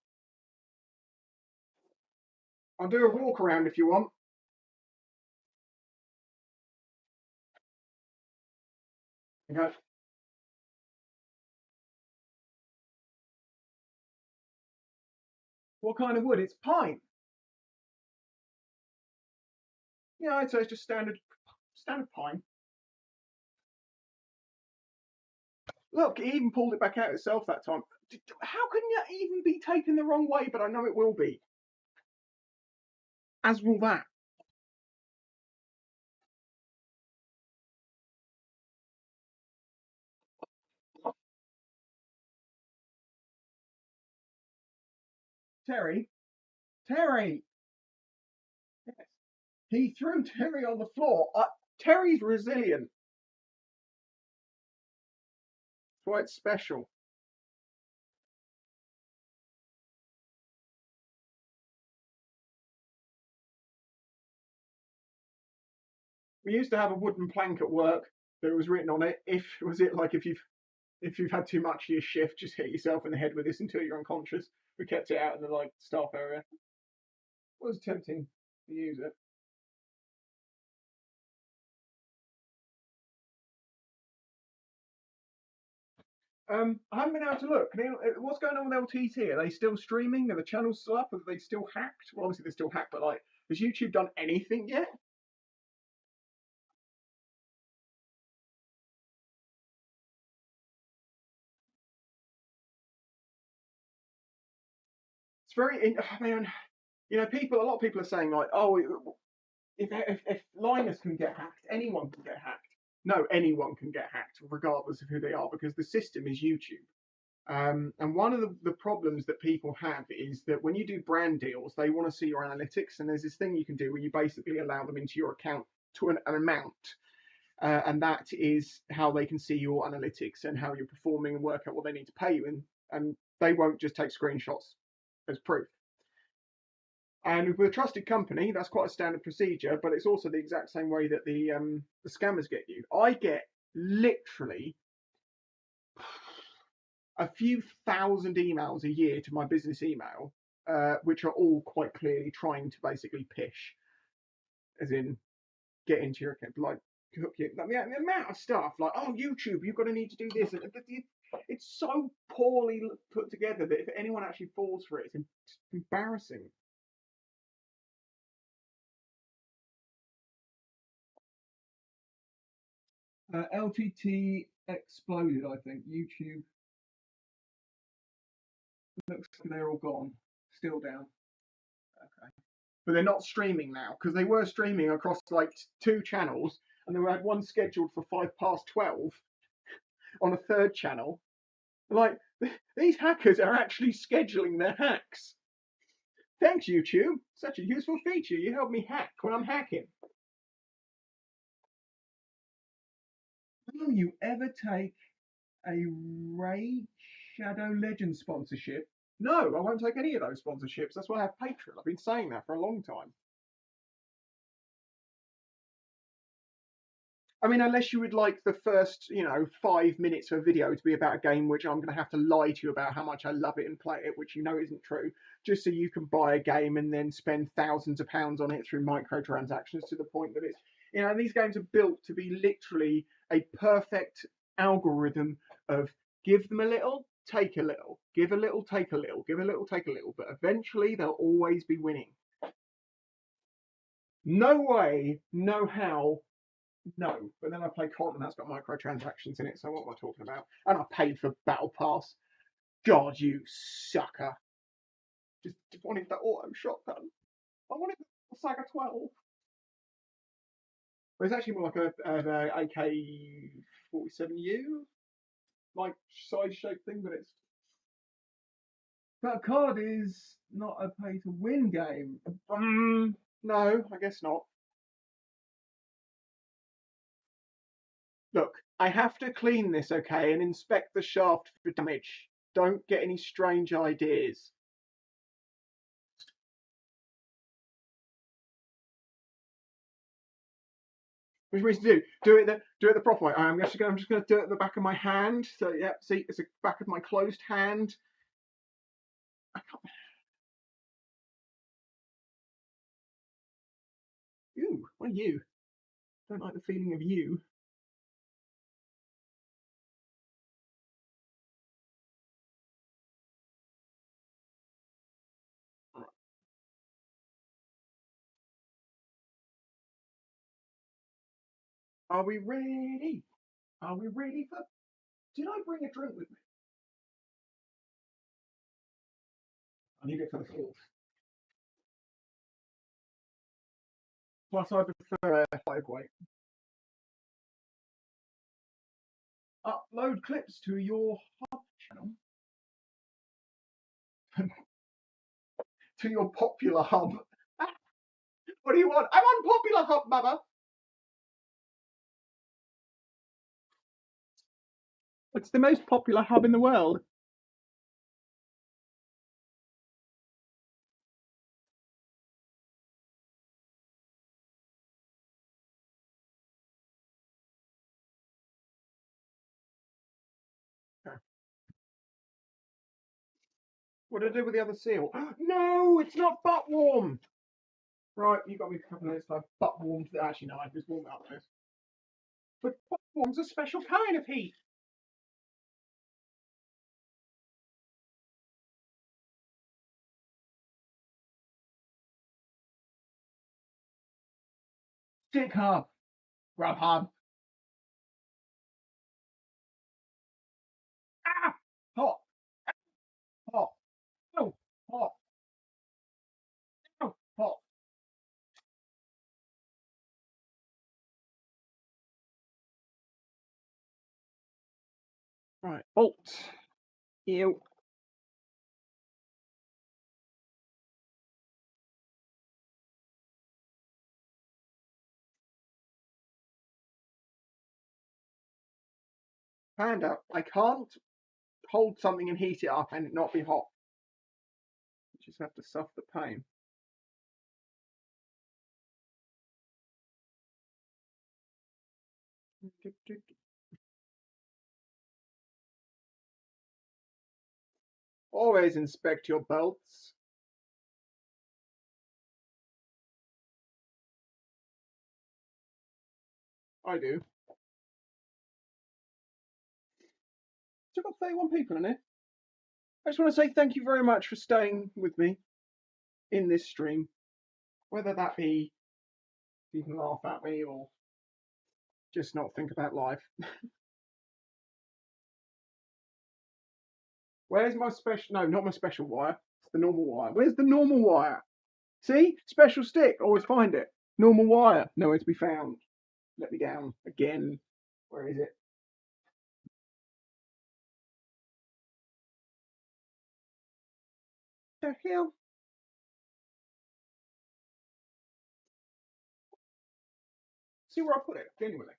I'll do a walk around if you want. Okay. What kind of wood? It's pine. Yeah, I'd say it's just standard pine. Look, it even pulled it back out itself that time. How can that even be taken the wrong way? But I know it will be. As will that. Terry, Terry. Yes. He threw Terry on the floor. Terry's resilient. That's why it's special. We used to have a wooden plank at work that was written on it. If you've had too much of your shift, just hit yourself in the head with this until you're unconscious. We kept it out in the staff area. It was tempting to use it. I haven't been able to look. What's going on with LTT? Are they still streaming? Are the channels still up? Are they still hacked? Well, obviously they're still hacked, but has YouTube done anything yet? It's very. I mean, a lot of people are saying oh, if Linus can get hacked, anyone can get hacked. No, anyone can get hacked, regardless of who they are, because the system is YouTube. And one of the problems that people have is that when you do brand deals, they want to see your analytics. And there's this thing you can do where you basically allow them into your account to an amount. And that is how they can see your analytics and how you're performing and work out what they need to pay you. And they won't just take screenshots as proof. And with a trusted company, that's quite a standard procedure, but it's also the exact same way that the scammers get you. I get literally a few thousand emails a year to my business email, which are all quite clearly trying to basically pish, as in get into your account, hook you. The amount of stuff oh, YouTube, you're going to need to do this, and it's so poorly put together that if anyone actually falls for it, it's embarrassing. LTT exploded, I think. YouTube looks like they're all gone, still down. Okay. But they're not streaming now because they were streaming across two channels, and they had one scheduled for 12:05 on a third channel. Like these hackers are actually scheduling their hacks. Thanks, YouTube. Such a useful feature. You help me hack when I'm hacking. Will you ever take a Raid Shadow Legend sponsorship? No, I won't take any of those sponsorships. That's why I have Patreon. I've been saying that for a long time. I mean, unless you would like the first, 5 minutes of a video to be about a game which I'm going to have to lie to you about how much I love it and play it, which isn't true, just so you can buy a game and then spend thousands of pounds on it through microtransactions to the point that these games are built to be literally a perfect algorithm of give them a little, take a little, give a little, take a little, give a little, take a little, but eventually they'll always be winning. No way, no how, no, but then I play COD and that's got microtransactions in it, so what am I talking about? And I paid for Battle Pass. God, you sucker. Just wanted the auto shotgun. I wanted the Saga 12. But it's actually more like a AK-47U, size shape thing, but it's. But COD is not a pay to win game. No, I guess not. Look, I have to clean this, okay, and inspect the shaft for damage. Don't get any strange ideas. Which means to do it the proper way. I'm just going to do it at the back of my hand. So yeah, see, it's the back of my closed hand. I can't. Ooh, what are you? Don't like the feeling of you. Are we ready? Are we ready for Did I bring a drink with me? I need it for the fourth. Plus, I prefer 5-weight. Upload clips to your hub channel. To your popular hub. What do you want? I'm on popular hub, mother. It's the most popular hub in the world. Okay. What did I do with the other seal? No, it's not butt warm. Right, you got me a couple of minutes. Butt warmed. Actually, no, I just warmed it up this. But butt warm's a special kind of heat. Stick hub. Grub hub. Ah! Hot. Hot. Oh, hot. Oh, hot. Right. Alt. Ew. Panda. I can't hold something and heat it up and it not be hot. You just have to suffer the pain. Always inspect your belts. I do. Still got 31 people in it. I just want to say thank you very much for staying with me in this stream. Whether that be you can laugh at me or just not think about life. Where's my special? No, not my special wire. It's the normal wire. Where's the normal wire? See? Special stick. Always find it. Normal wire. Nowhere to be found. Let me down again. Where is it? The hell? See where I put it, genuinely.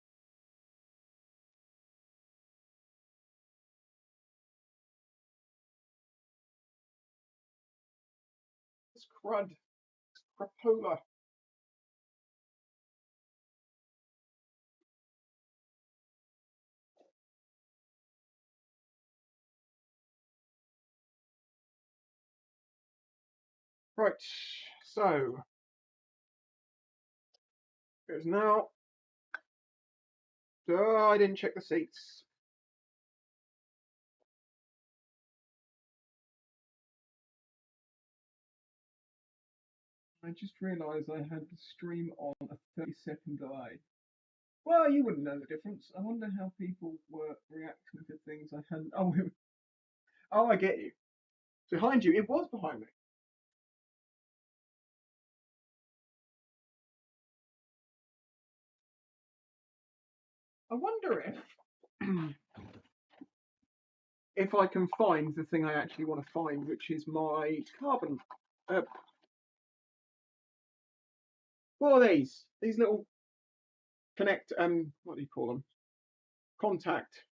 It's crud. It's crapola. Right. So here's now. Oh, I didn't check the seats. I just realised I had the stream on a 30-second delay. Well, you wouldn't know the difference. I wonder how people were reacting to things I hadn't. Oh, oh, I get you. Behind you, it was behind me. I wonder if I can find the thing I actually want to find, which is my carbon. What are these? These little connect. What do you call them? Contact.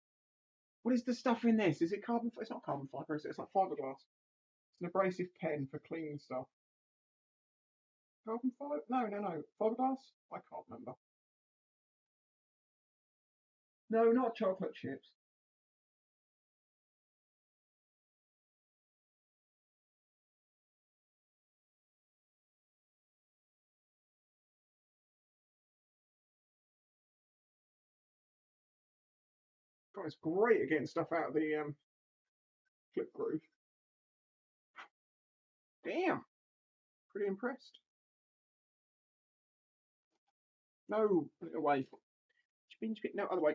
What is the stuff in this? Is it carbon? It's not carbon fiber, is it? It's like fiberglass. It's an abrasive pen for cleaning stuff. Carbon fiber? No, no, no. Fiberglass? I can't remember. No, not chocolate chips. God, it's great at getting stuff out of the clip groove. Damn, pretty impressed. No, put it away. No, other way.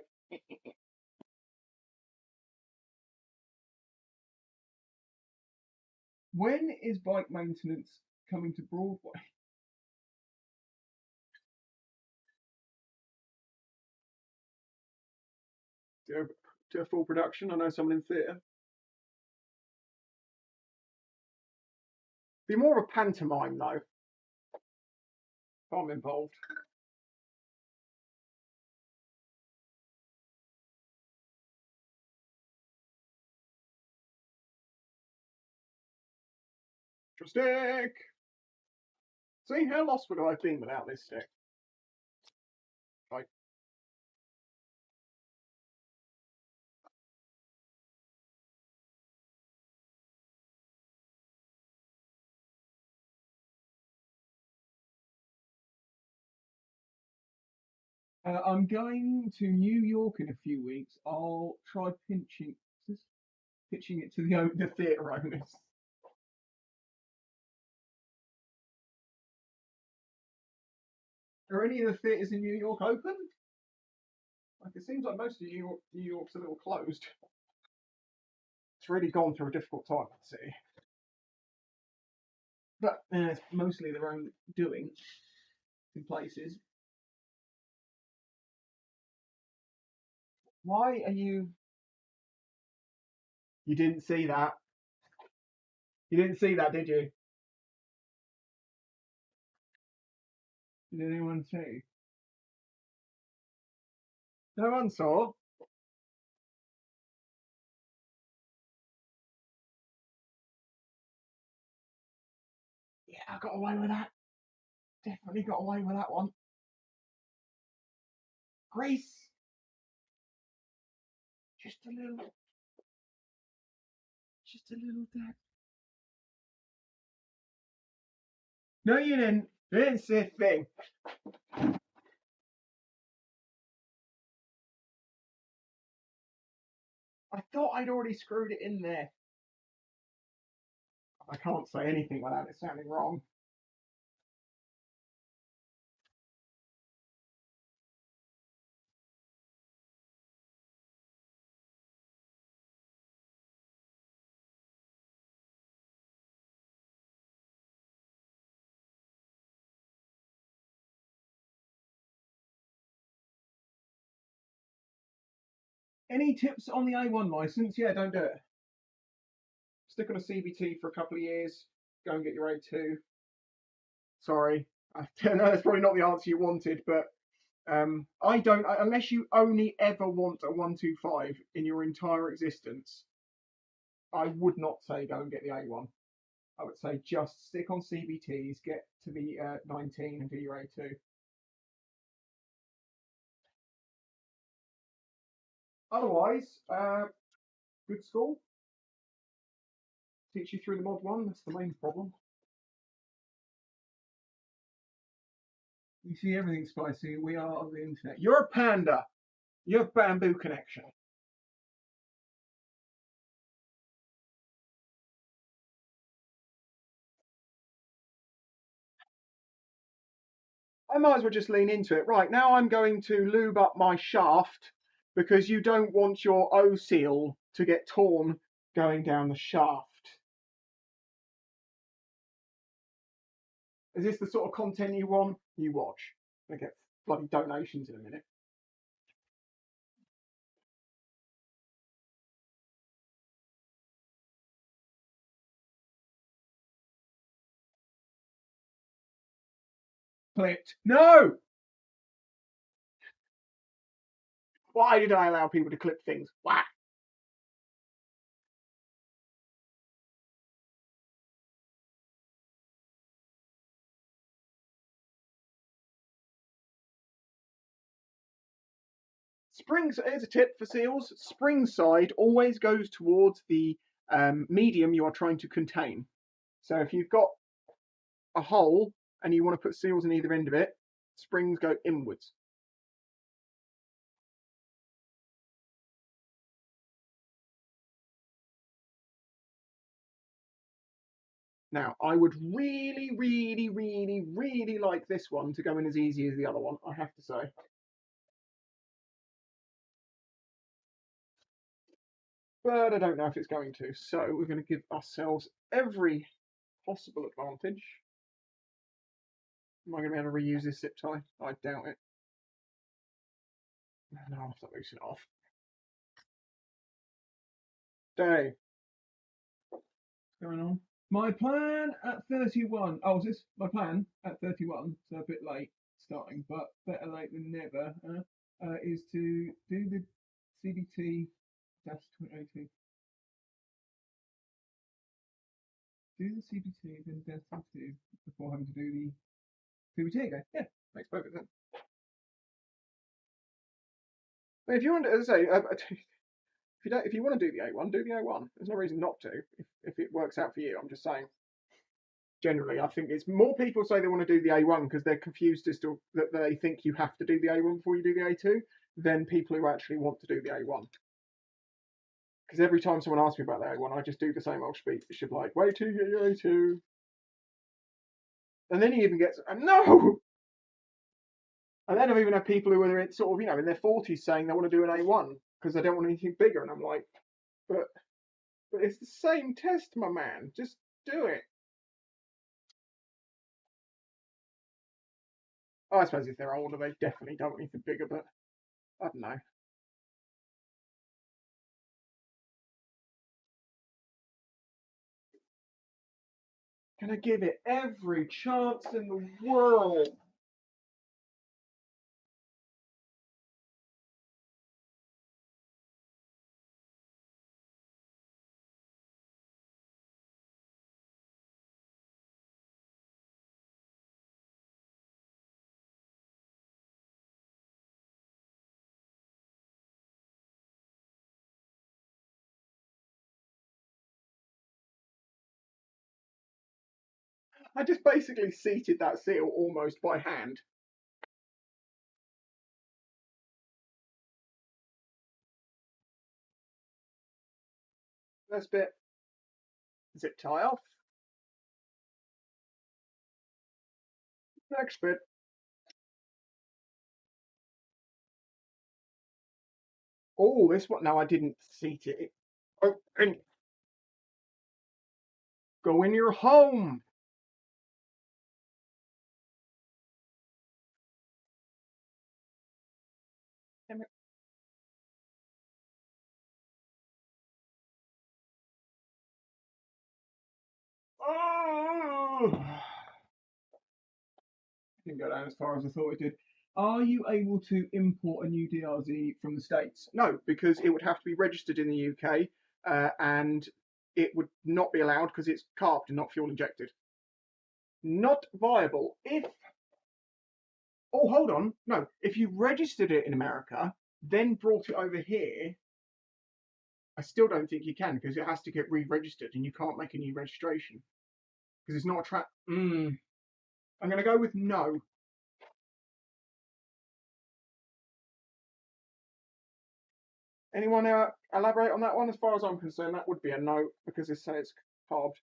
When is bike maintenance coming to Broadway? Do a full production. I know someone in theatre. Be more of a pantomime though. If I'm involved. Stick. See how lost would I have been without this stick? Like, I'm going to New York in a few weeks. I'll try pitching it to the theatre owners. Are any of the theatres in New York open? Like it seems like most of New York's a little closed. It's really gone through a difficult time, I'd say. But it's mostly their own doing in places. Why are you? You didn't see that. You didn't see that, did you? Did anyone see? No one saw. Yeah, I got away with that. Definitely got away with that one. Grace, just a little dab. No, you didn't. You didn't see a thing. I thought I'd already screwed it in there. I can't say anything without it sounding wrong. Any tips on the A1 license? Yeah, don't do it. Stick on a CBT for a couple of years. Go and get your A2. Sorry. I know that's probably not the answer you wanted, but I don't, unless you only ever want a 125 in your entire existence, I would not say go and get the A1. I would say just stick on CBTs, get to the 19 and do your A2. Otherwise, good school. Teach you through the mod one. That's the main problem. You see everything spicy. We are on the internet. You're a panda. You have bamboo connection. I might as well just lean into it. Right, now I'm going to lube up my shaft because you don't want your O seal to get torn going down the shaft. Is this the sort of content you want? You watch. I get bloody donations in a minute. Clipped. No! Why did I allow people to clip things? Why? Springs, here's a tip for seals. Spring side always goes towards the medium you are trying to contain. So if you've got a hole and you want to put seals in either end of it, springs go inwards. Now, I would really, really, really, really like this one to go in as easy as the other one, I have to say. but I don't know if it's going to. So we're going to give ourselves every possible advantage. Am I going to be able to reuse this zip tie? I doubt it. No, I'll have to loosen it off. Day. What's going on? My plan at 31. Oh, is this my plan at 31? So a bit late starting, but better late than never. Is to do the CBT dash 2018. Do the CBT, then dash 22 before having to do the CBT again. Yeah, makes perfect sense. But if you want to, as I say, if you want to do the A1, do the A1. There's no reason not to if it works out for you. I'm just saying. Generally, I think it's more people say they want to do the A1 because they're confused as to that they think you have to do the A1 before you do the A2 than people who actually want to do the A1. Because every time someone asks me about the A1, I just do the same old speech. Should like, wait till you get your A2. And then he even gets, no! And then I've even had people who are sort of, in their 40s saying they want to do an A1 because they don't want anything bigger. And I'm like, but it's the same test, my man. Just do it. Oh, I suppose if they're older, they definitely don't want anything bigger, but I don't know. Gonna give it every chance in the world. I just basically seated that seal almost by hand. First bit, zip tie off. Next bit. Oh, this one. No, I didn't seat it. Oh, and go in your home. Oh! Didn't go down as far as I thought it did. Are you able to import a new DRZ from the States? No, because it would have to be registered in the UK and it would not be allowed because it's carbed and not fuel injected. Not viable. Oh, hold on. No, if you registered it in America, then brought it over here, I still don't think you can because it has to get re-registered and you can't make a new registration because it's not a trap. I'm going to go with no. Anyone elaborate on that one? As far as I'm concerned, that would be a no because it says it's carved.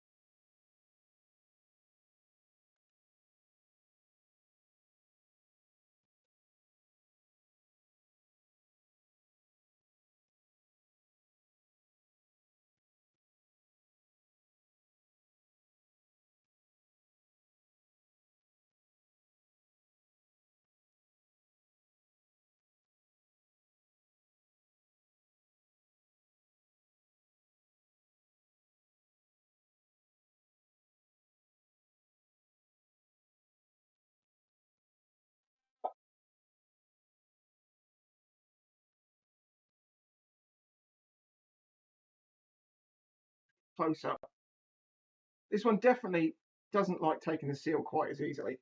Close up. This one definitely doesn't like taking the seal quite as easily.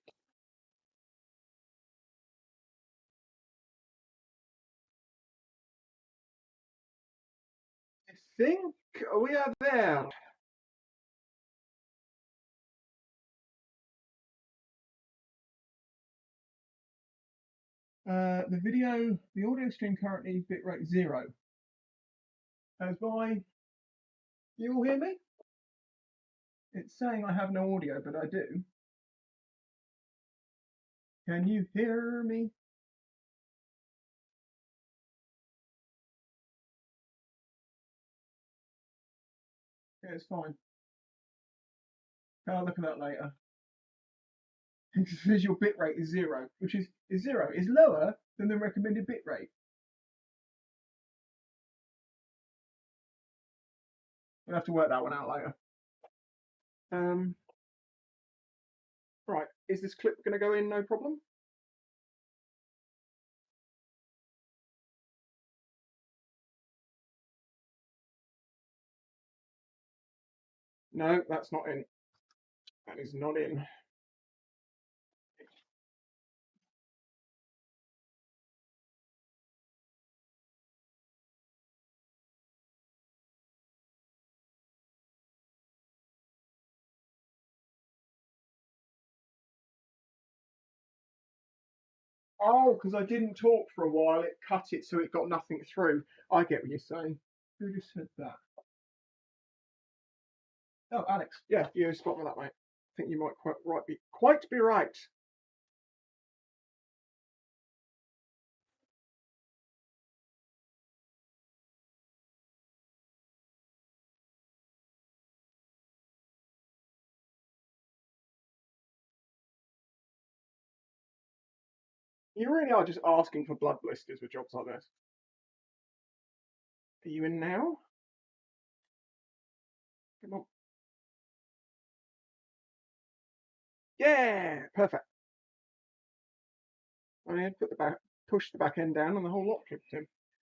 I think we are there. The audio stream currently bitrate 0. As by, you all hear me? It's saying I have no audio, but I do. Can you hear me? Yeah, it's fine. I'll look at that later. It says your bit rate is 0, which is zero, is lower than the recommended bit rate. We'll have to work that one out later. Right, is this clip going to go in no problem? No, that's not in. That is not in. Oh, because I didn't talk for a while, it cut it so it got nothing through. I get what you're saying. Who just said that? Oh, Alex. Yeah, you're spot on that, mate. I think you might quite be right. You really are just asking for blood blisters with jobs like this. Are you in now? Come on. Yeah, perfect. I had push the back end down, and the whole lot clipped in.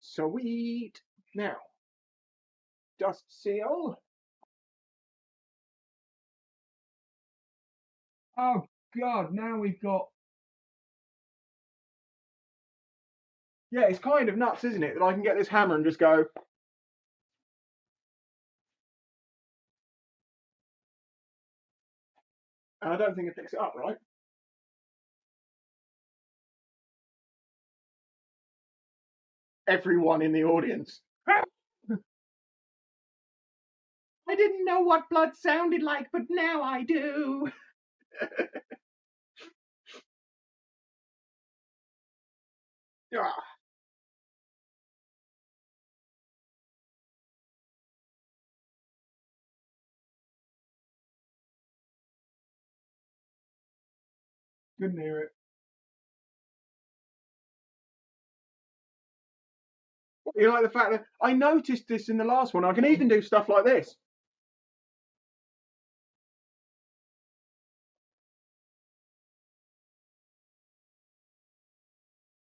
Sweet. Now, dust seal. Oh God! Now we've got. Yeah, it's kind of nuts, isn't it? That I can get this hammer and just go. And I don't think it picks it up, right? Everyone in the audience. I didn't know what blood sounded like, but now I do. Ah, couldn't hear it. You like the fact that I noticed this in the last one. I can even do stuff like this.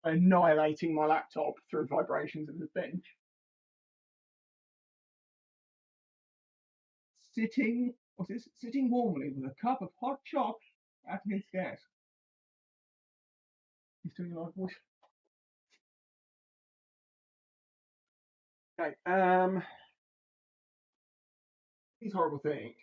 Annihilating my laptop through vibrations of the bench. Sitting warmly with a cup of hot chocolate at his desk. He's doing a lot of voice. Okay, these horrible things.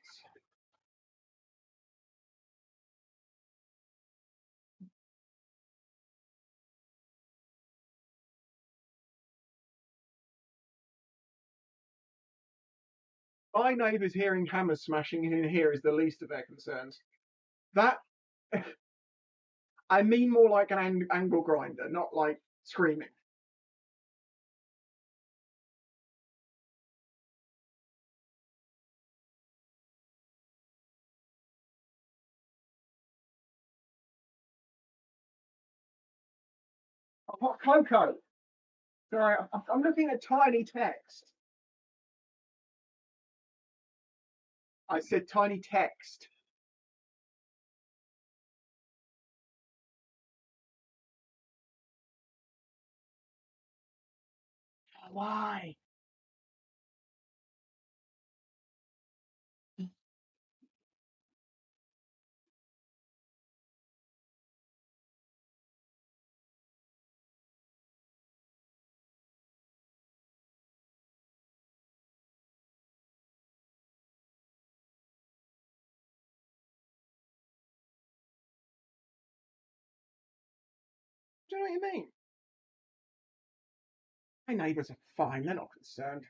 My neighbours hearing hammers smashing in here is the least of their concerns. That, I mean more like an angle grinder, not like screaming. Hot cocoa. Sorry, I'm looking at tiny text. I said tiny text. Why? Do you know what you mean? My neighbours are fine, they're not concerned.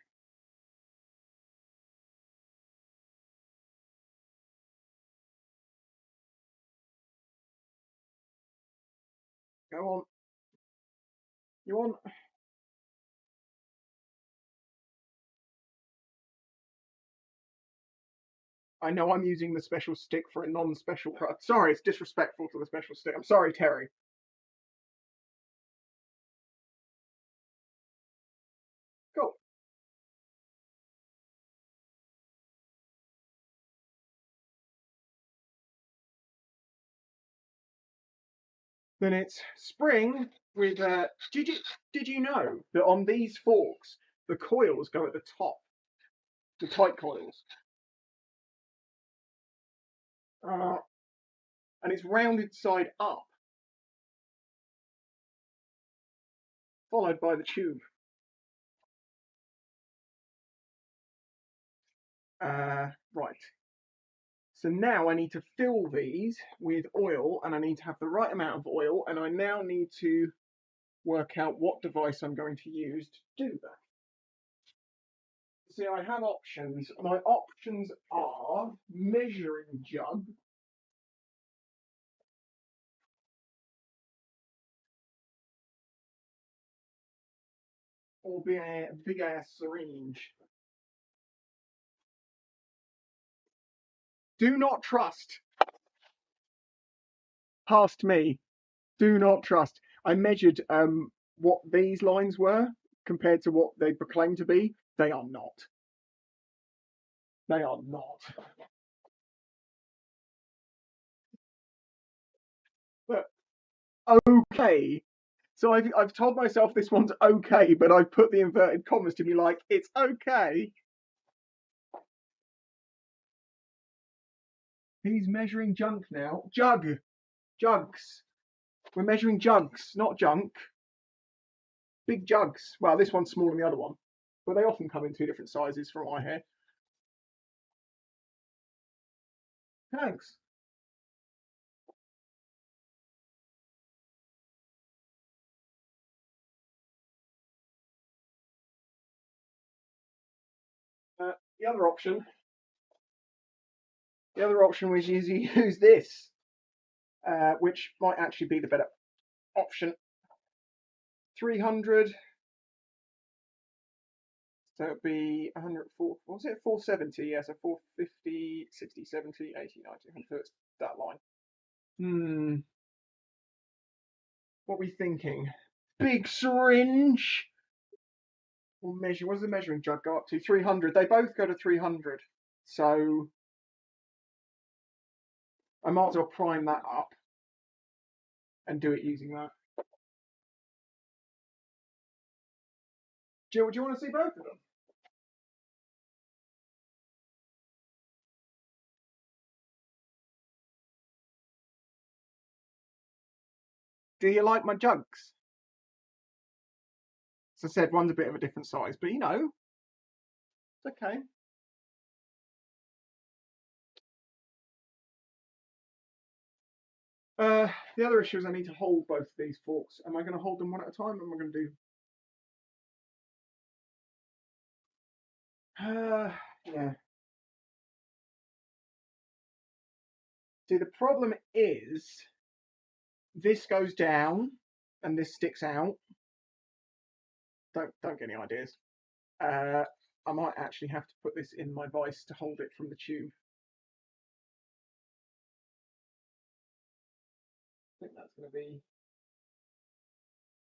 Go on. You want? I know I'm using the special stick for a non-special product. Sorry, it's disrespectful to the special stick. I'm sorry, Terry. Cool. Then it's spring with. Did you know that on these forks the coils go at the top, the tight coils, uh, and it's rounded side up, followed by the tube. Right. So now I need to fill these with oil, and I need to have the right amount of oil, and I now need to work out what device I'm going to use to do that. See, I have options. My options are measuring jug, or big ass syringe. Do not trust. Past me. Do not trust. I measured what these lines were compared to what they proclaim to be. They are not. They are not. But okay. So I've told myself this one's okay, but I've put the inverted commas to be like, it's okay. He's measuring junk now. Jugs. We're measuring jugs, not junk. Big jugs. Well, this one's smaller than the other one, but they often come in two different sizes from what I hear. Thanks. Uh, the other option, the other option was you use this, which might actually be the better option. 300. So it'd be 104. What was it? 470. Yeah, so 450, 60, 70, 80, 90. So it's that line. What are we thinking? Big syringe. We'll measure. What does the measuring jug go up to? 300. They both go to 300. So I might as well prime that up and do it using that. Jill, do you want to see both of them? Do you like my jugs? As I said, one's a bit of a different size, but it's okay. The other issue is I need to hold both of these forks. Am I going to hold them one at a time, or am I going to do? Yeah. See, the problem is this goes down and this sticks out. Don't get any ideas. I might actually have to put this in my vise to hold it from the tube. I think that's going to be.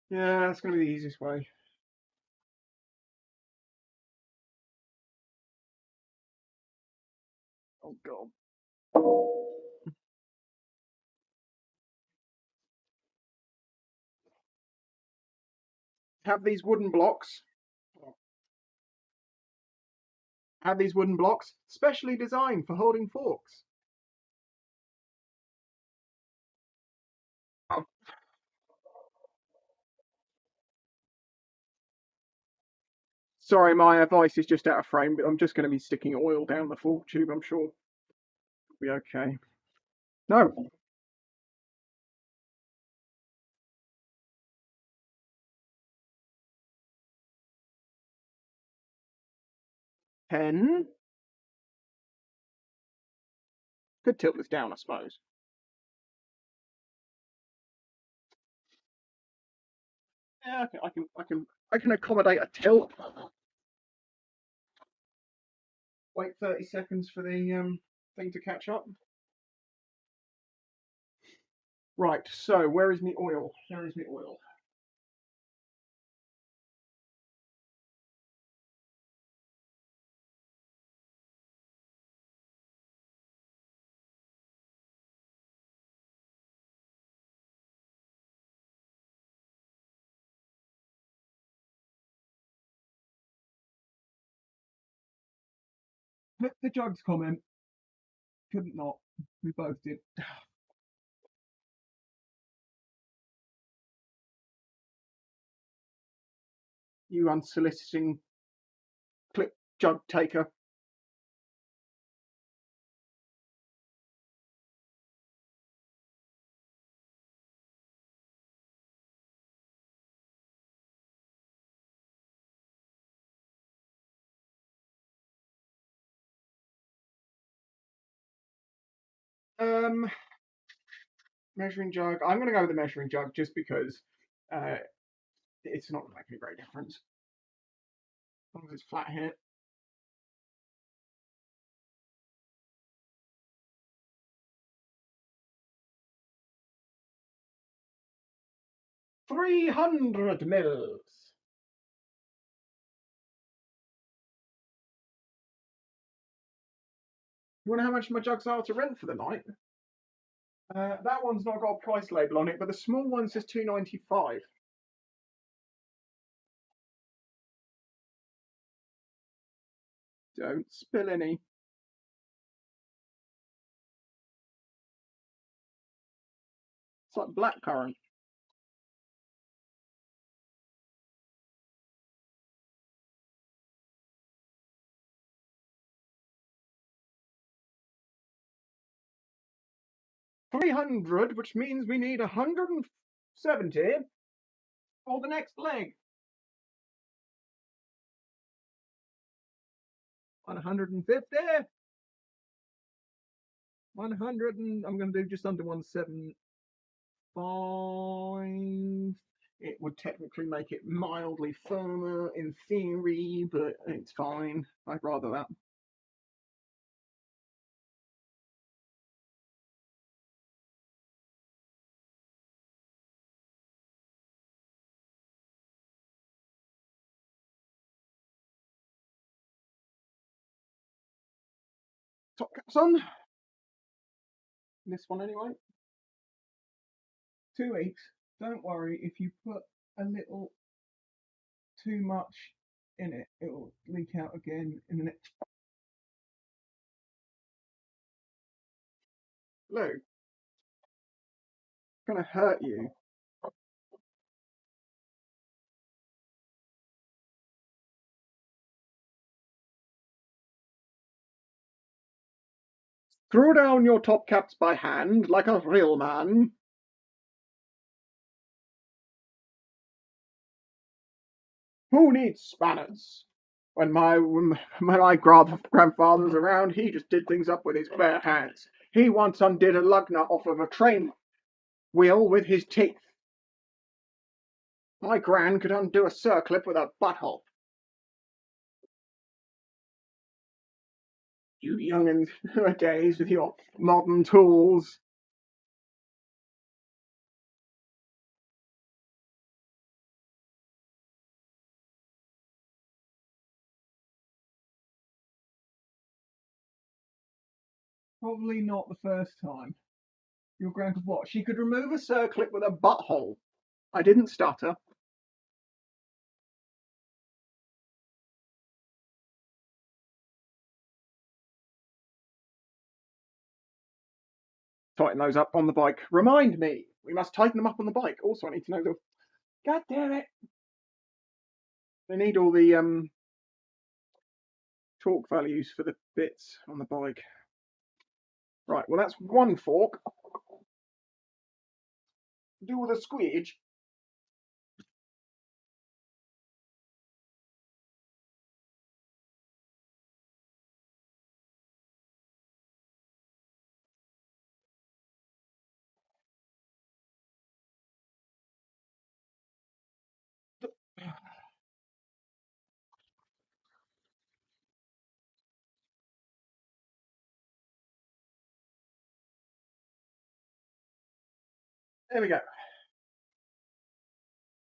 Yeah, that's going to be the easiest way. Oh god. Have these wooden blocks. Have these wooden blocks specially designed for holding forks. Oh, sorry, my advice is just out of frame, but I'm just going to be sticking oil down the fork tube. I'm sure it'll be okay. No. 10. Could tilt this down, I suppose. Yeah, okay, I can accommodate a tilt. Wait 30 seconds for the thing to catch up. Right, so where is me oil? Where is me oil? Click the jugs comment. Couldn't not. We both did. You unsoliciting clip jug taker. Measuring jug. I'm going to go with the measuring jug just because uh, it's not going to make any great difference. As long as it's flat here. $300 mils. You want to know how much my jugs are to rent for the night? That one's not got a price label on it, but the small one says $2.95. Don't spill any. It's like blackcurrant. $300, which means we need 170 for the next leg. 150. 100 and I'm going to do just under 175. It would technically make it mildly firmer in theory, but it's fine. I'd rather that. Top caps on. This one anyway. 2 weeks. Don't worry if you put a little too much in it, it will leak out again in the next. Lou, it's gonna hurt you. Screw down your top caps by hand like a real man. Who needs spanners? When my grandfather was around, he just did things up with his bare hands. He once undid a lug nut off of a train wheel with his teeth. My gran could undo a circlip with a butthole. You young'uns nowadays with your modern tools. Probably not the first time. Your gran could what? She could remove a circlip with a butthole. I didn't stutter. Tighten those up on the bike. Remind me, we must tighten them up on the bike. Also, I need to know the. God damn it! They need all the torque values for the bits on the bike. Right. Well, that's one fork. Do with a squeege. There we go.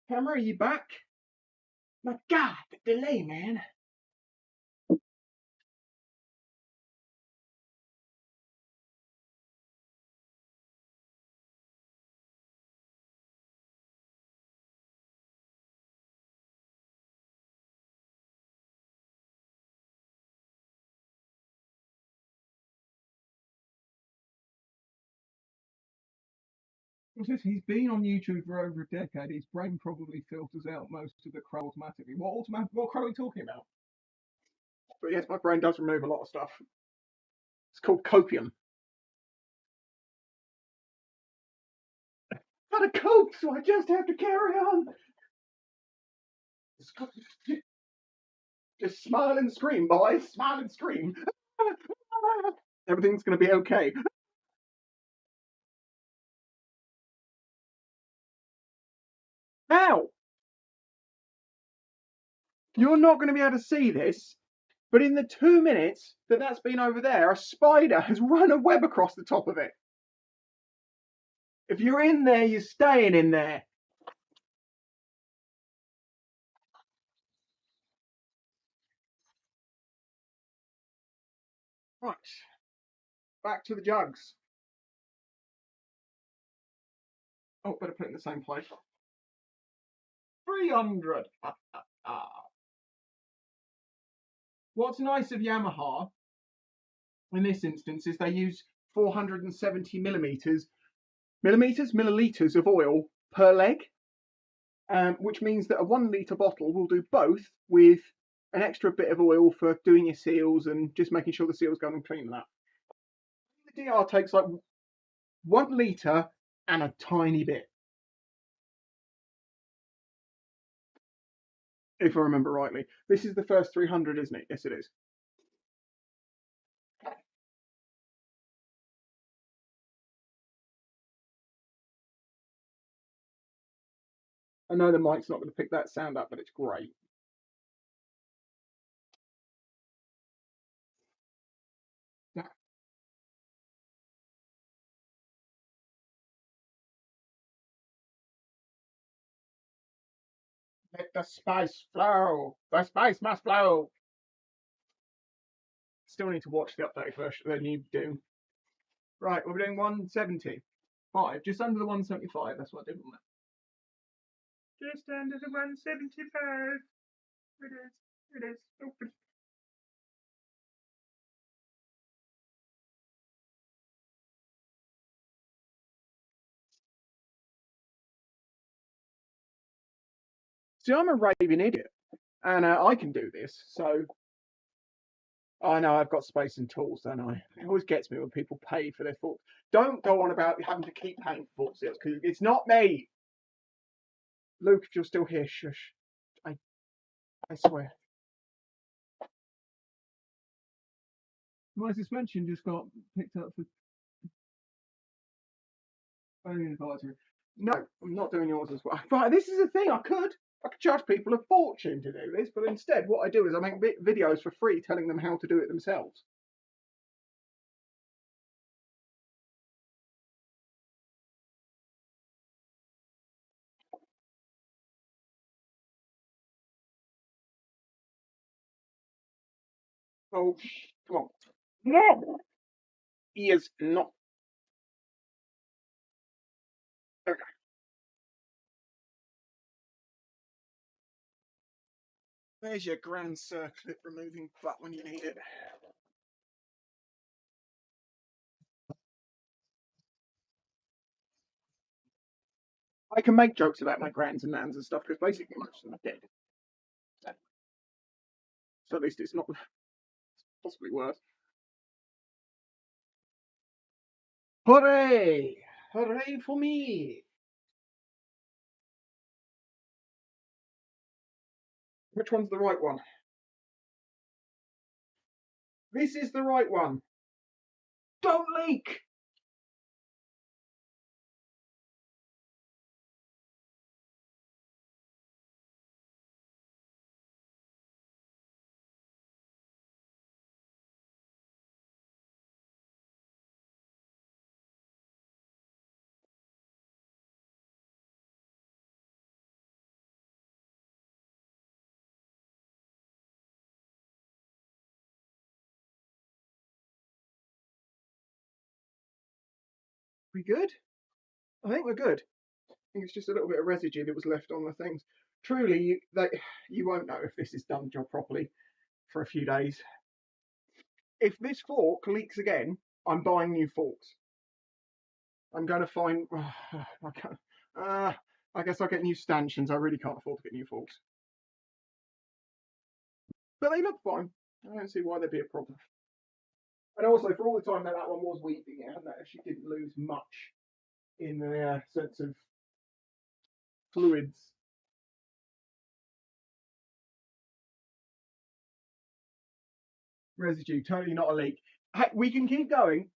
Camera, are you back? My God, the delay, man. He's been on YouTube for over a decade. His brain probably filters out most of the crow automatically. What crow are we talking about? But yes, my brain does remove a lot of stuff. It's called copium. I've had a cold, so I just have to carry on. Just smile and scream, boys. Smile and scream. Everything's going to be okay. Now, you're not going to be able to see this, but in the 2 minutes that's been over there, a spider has run a web across the top of it. If you're in there, you're staying in there. Right, back to the jugs. Oh, better put it in the same place. 300. What's nice of Yamaha in this instance is they use 470 milliliters of oil per leg, which means that a 1 litre bottle will do both with an extra bit of oil for doing your seals and just making sure the seals go and clean that. The DR takes like 1 litre and a tiny bit, if I remember rightly. This is the first 300, isn't it? Yes, it is. I know the mic's not going to pick that sound up, but it's great. Let the spice flow. The spice must flow. Still need to watch the updated version, the new Doom. Right, we're doing 175, just under the 175. That's what I did on that. Just under the 175. It is. It is. Open. See, I'm a raving idiot, and I can do this. So I know I've got space and tools, don't I? It always gets me when people pay for their thoughts. Don't go on about having to keep paying for thought seals because it's not me. Luke, if you're still here, shush. I swear. My suspension just got picked up for phone advisory. No, I'm not doing yours as well. Right, this is the thing. I could charge people a fortune to do this, but instead, what I do is I make videos for free telling them how to do it themselves. Oh, come on. No! He is not. Okay. There's your grand circlip removing butt when you need it. I can make jokes about my grands and nans and stuff because basically most of them are dead. So at least it's not possibly worse. Hooray! Hooray for me! Which one's the right one? This is the right one. Don't leak! We good? I think we're good. I think it's just a little bit of residue that was left on the things. Truly, you won't know if this is done job properly for a few days. If this fork leaks again, I'm buying new forks. I'm going to find. I guess I'll get new stanchions. I really can't afford to get new forks. But they look fine. I don't see why there'd be a problem. And also, for all the time that one was weeping, it actually didn't lose much in the sense of fluids. Residue, totally not a leak. Hey, we can keep going.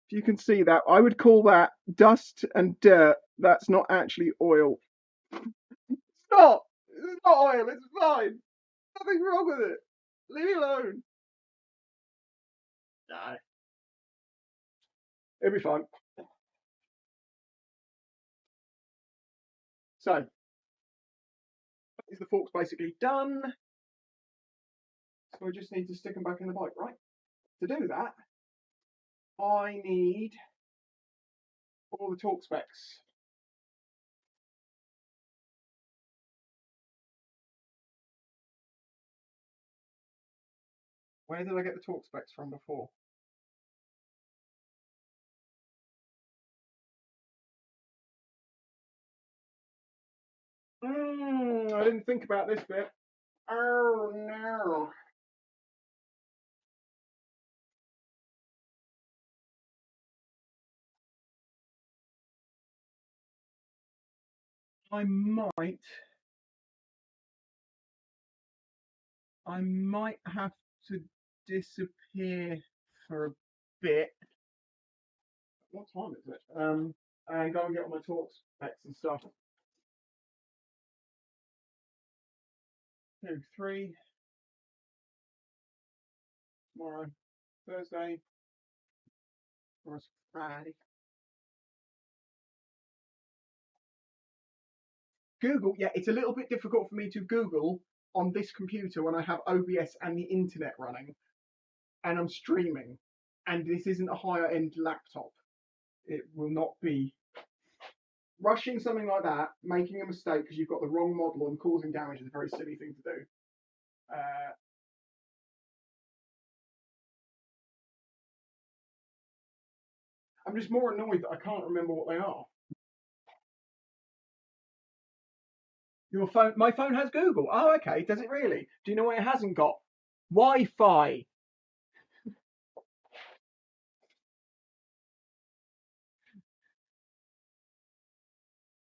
If you can see that, I would call that dust and dirt. That's not actually oil. Stop! It's not oil, it's fine. Nothing wrong with it. Leave it alone. No. It'll be fine. So, is the forks basically done? So I just need to stick them back in the bike, right? To do that, I need all the torque specs. Where did I get the torque specs from before? I didn't think about this bit. Oh no. I might have to disappear for a bit. What time is it? And go and get all my torque specs and stuff. 2, 3. Tomorrow, Thursday. Tomorrow's Friday. Google, yeah, it's a little bit difficult for me to Google on this computer when I have OBS and the internet running and I'm streaming and this isn't a higher end laptop. It will not be. Rushing something like that, making a mistake because you've got the wrong model and causing damage is a very silly thing to do. I'm just more annoyed that I can't remember what they are. Your phone, my phone has Google. Oh, okay. Does it really? Do you know what it hasn't got? Wi-Fi.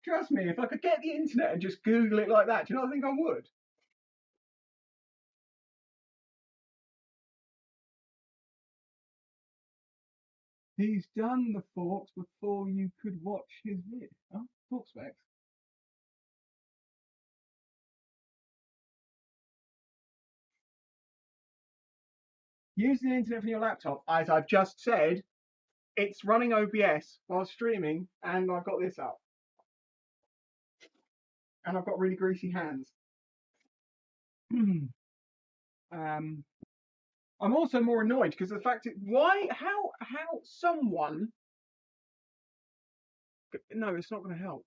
Trust me, if I could get the internet and just Google it like that, do you not think I would? He's done the forks before you could watch his video. Oh, fork specs. Use the internet from your laptop. As I've just said, it's running OBS while streaming, and I've got this up. And I've got really greasy hands. I'm also more annoyed because of the fact that how someone. No, it's not going to help.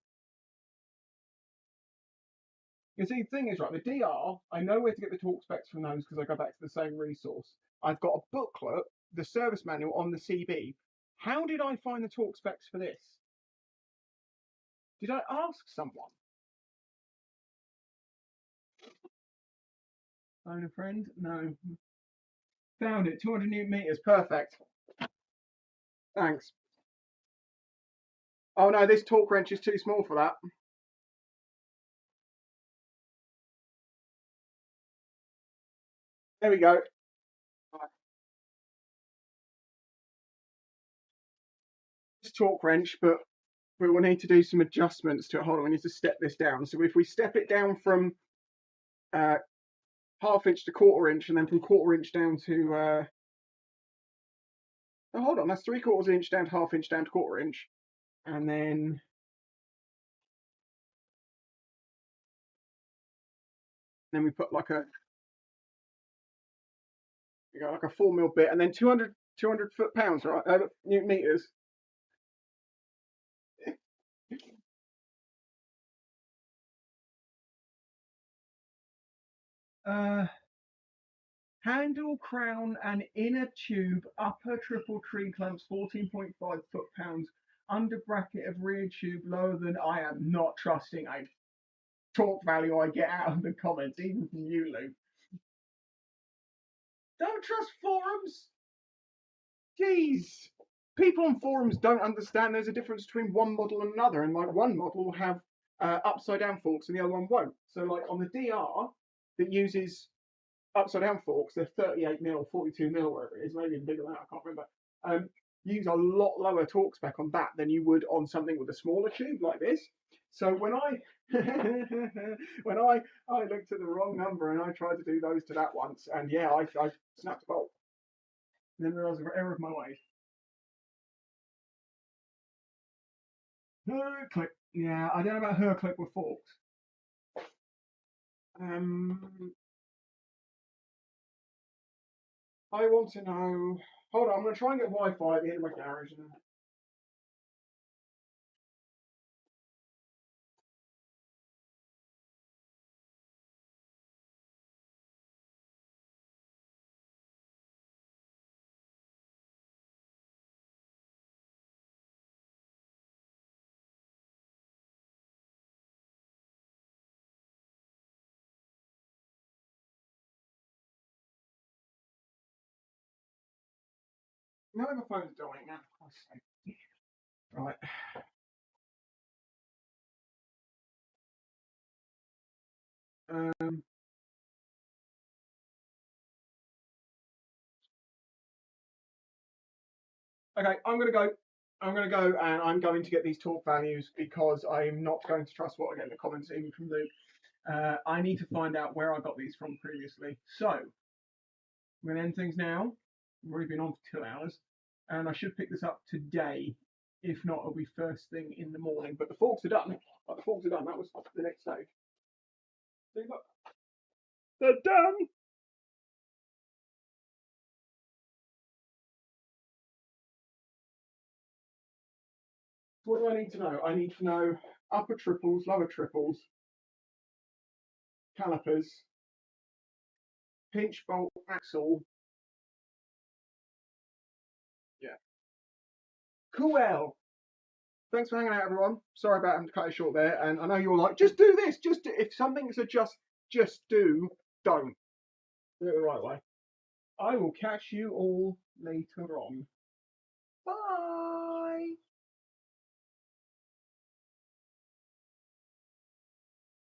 You see, the thing is, right, the DR, I know where to get the torque specs from those because I go back to the same resource. I've got a booklet, the service manual on the CB. How did I find the torque specs for this? Did I ask someone? Phone a friend? No. Found it, 200 newton meters, perfect. Thanks. Oh no, this torque wrench is too small for that. There we go. This torque wrench, but we will need to do some adjustments to it. Hold on, we need to step this down. So if we step it down from 1/2 inch to 1/4 inch, and then from 1/4 inch down to oh, hold on, that's 3/4 inch down to 1/2 inch down to 1/4 inch, and then we put like a, you got like a 4 mil bit, and then 200 foot-pounds, right? Newton meters. Handle, crown, and inner tube, upper triple tree clamps, 14.5 foot-pounds. Under bracket of rear tube, lower than. I am not trusting a torque value I get out of the comments, even from you, Luke. Don't trust forums. Jeez. People on forums don't understand there's a difference between one model and another, and like one model will have upside down forks and the other one won't. So like on the DR that uses upside down forks, they're 38 mil, 42 mil, whatever it is, maybe even bigger than that, I can't remember. Use a lot lower torque spec on that than you would on something with a smaller tube like this. So when I looked at the wrong number and I tried to do those to that once, and yeah, I snapped a bolt. And then realised the error of my ways. Her clip, yeah, I don't know about her clip with forks. I want to know. Hold on, I'm going to try and get Wi-Fi at the end of my garage. My other phone's dying now. Right. Okay, I'm going to go. I'm going to go, and I'm going to get these torque values because I'm not going to trust what I get in the comments, even from Luke. I need to find out where I got these from previously. So, I'm going to end things now. We've already been on for 2 hours, and I should pick this up today. If not, it'll be first thing in the morning. But the forks are done. Like, the forks are done. That was the next stage. See, look. They're done. What do I need to know? I need to know upper triples, lower triples, calipers, pinch bolt axle. Yeah. Cool. Thanks for hanging out, everyone. Sorry about having to cut it short there. And I know you're like, just do this. Just do. If something's a just do, don't. Do it the right way. I will catch you all later on. Bye.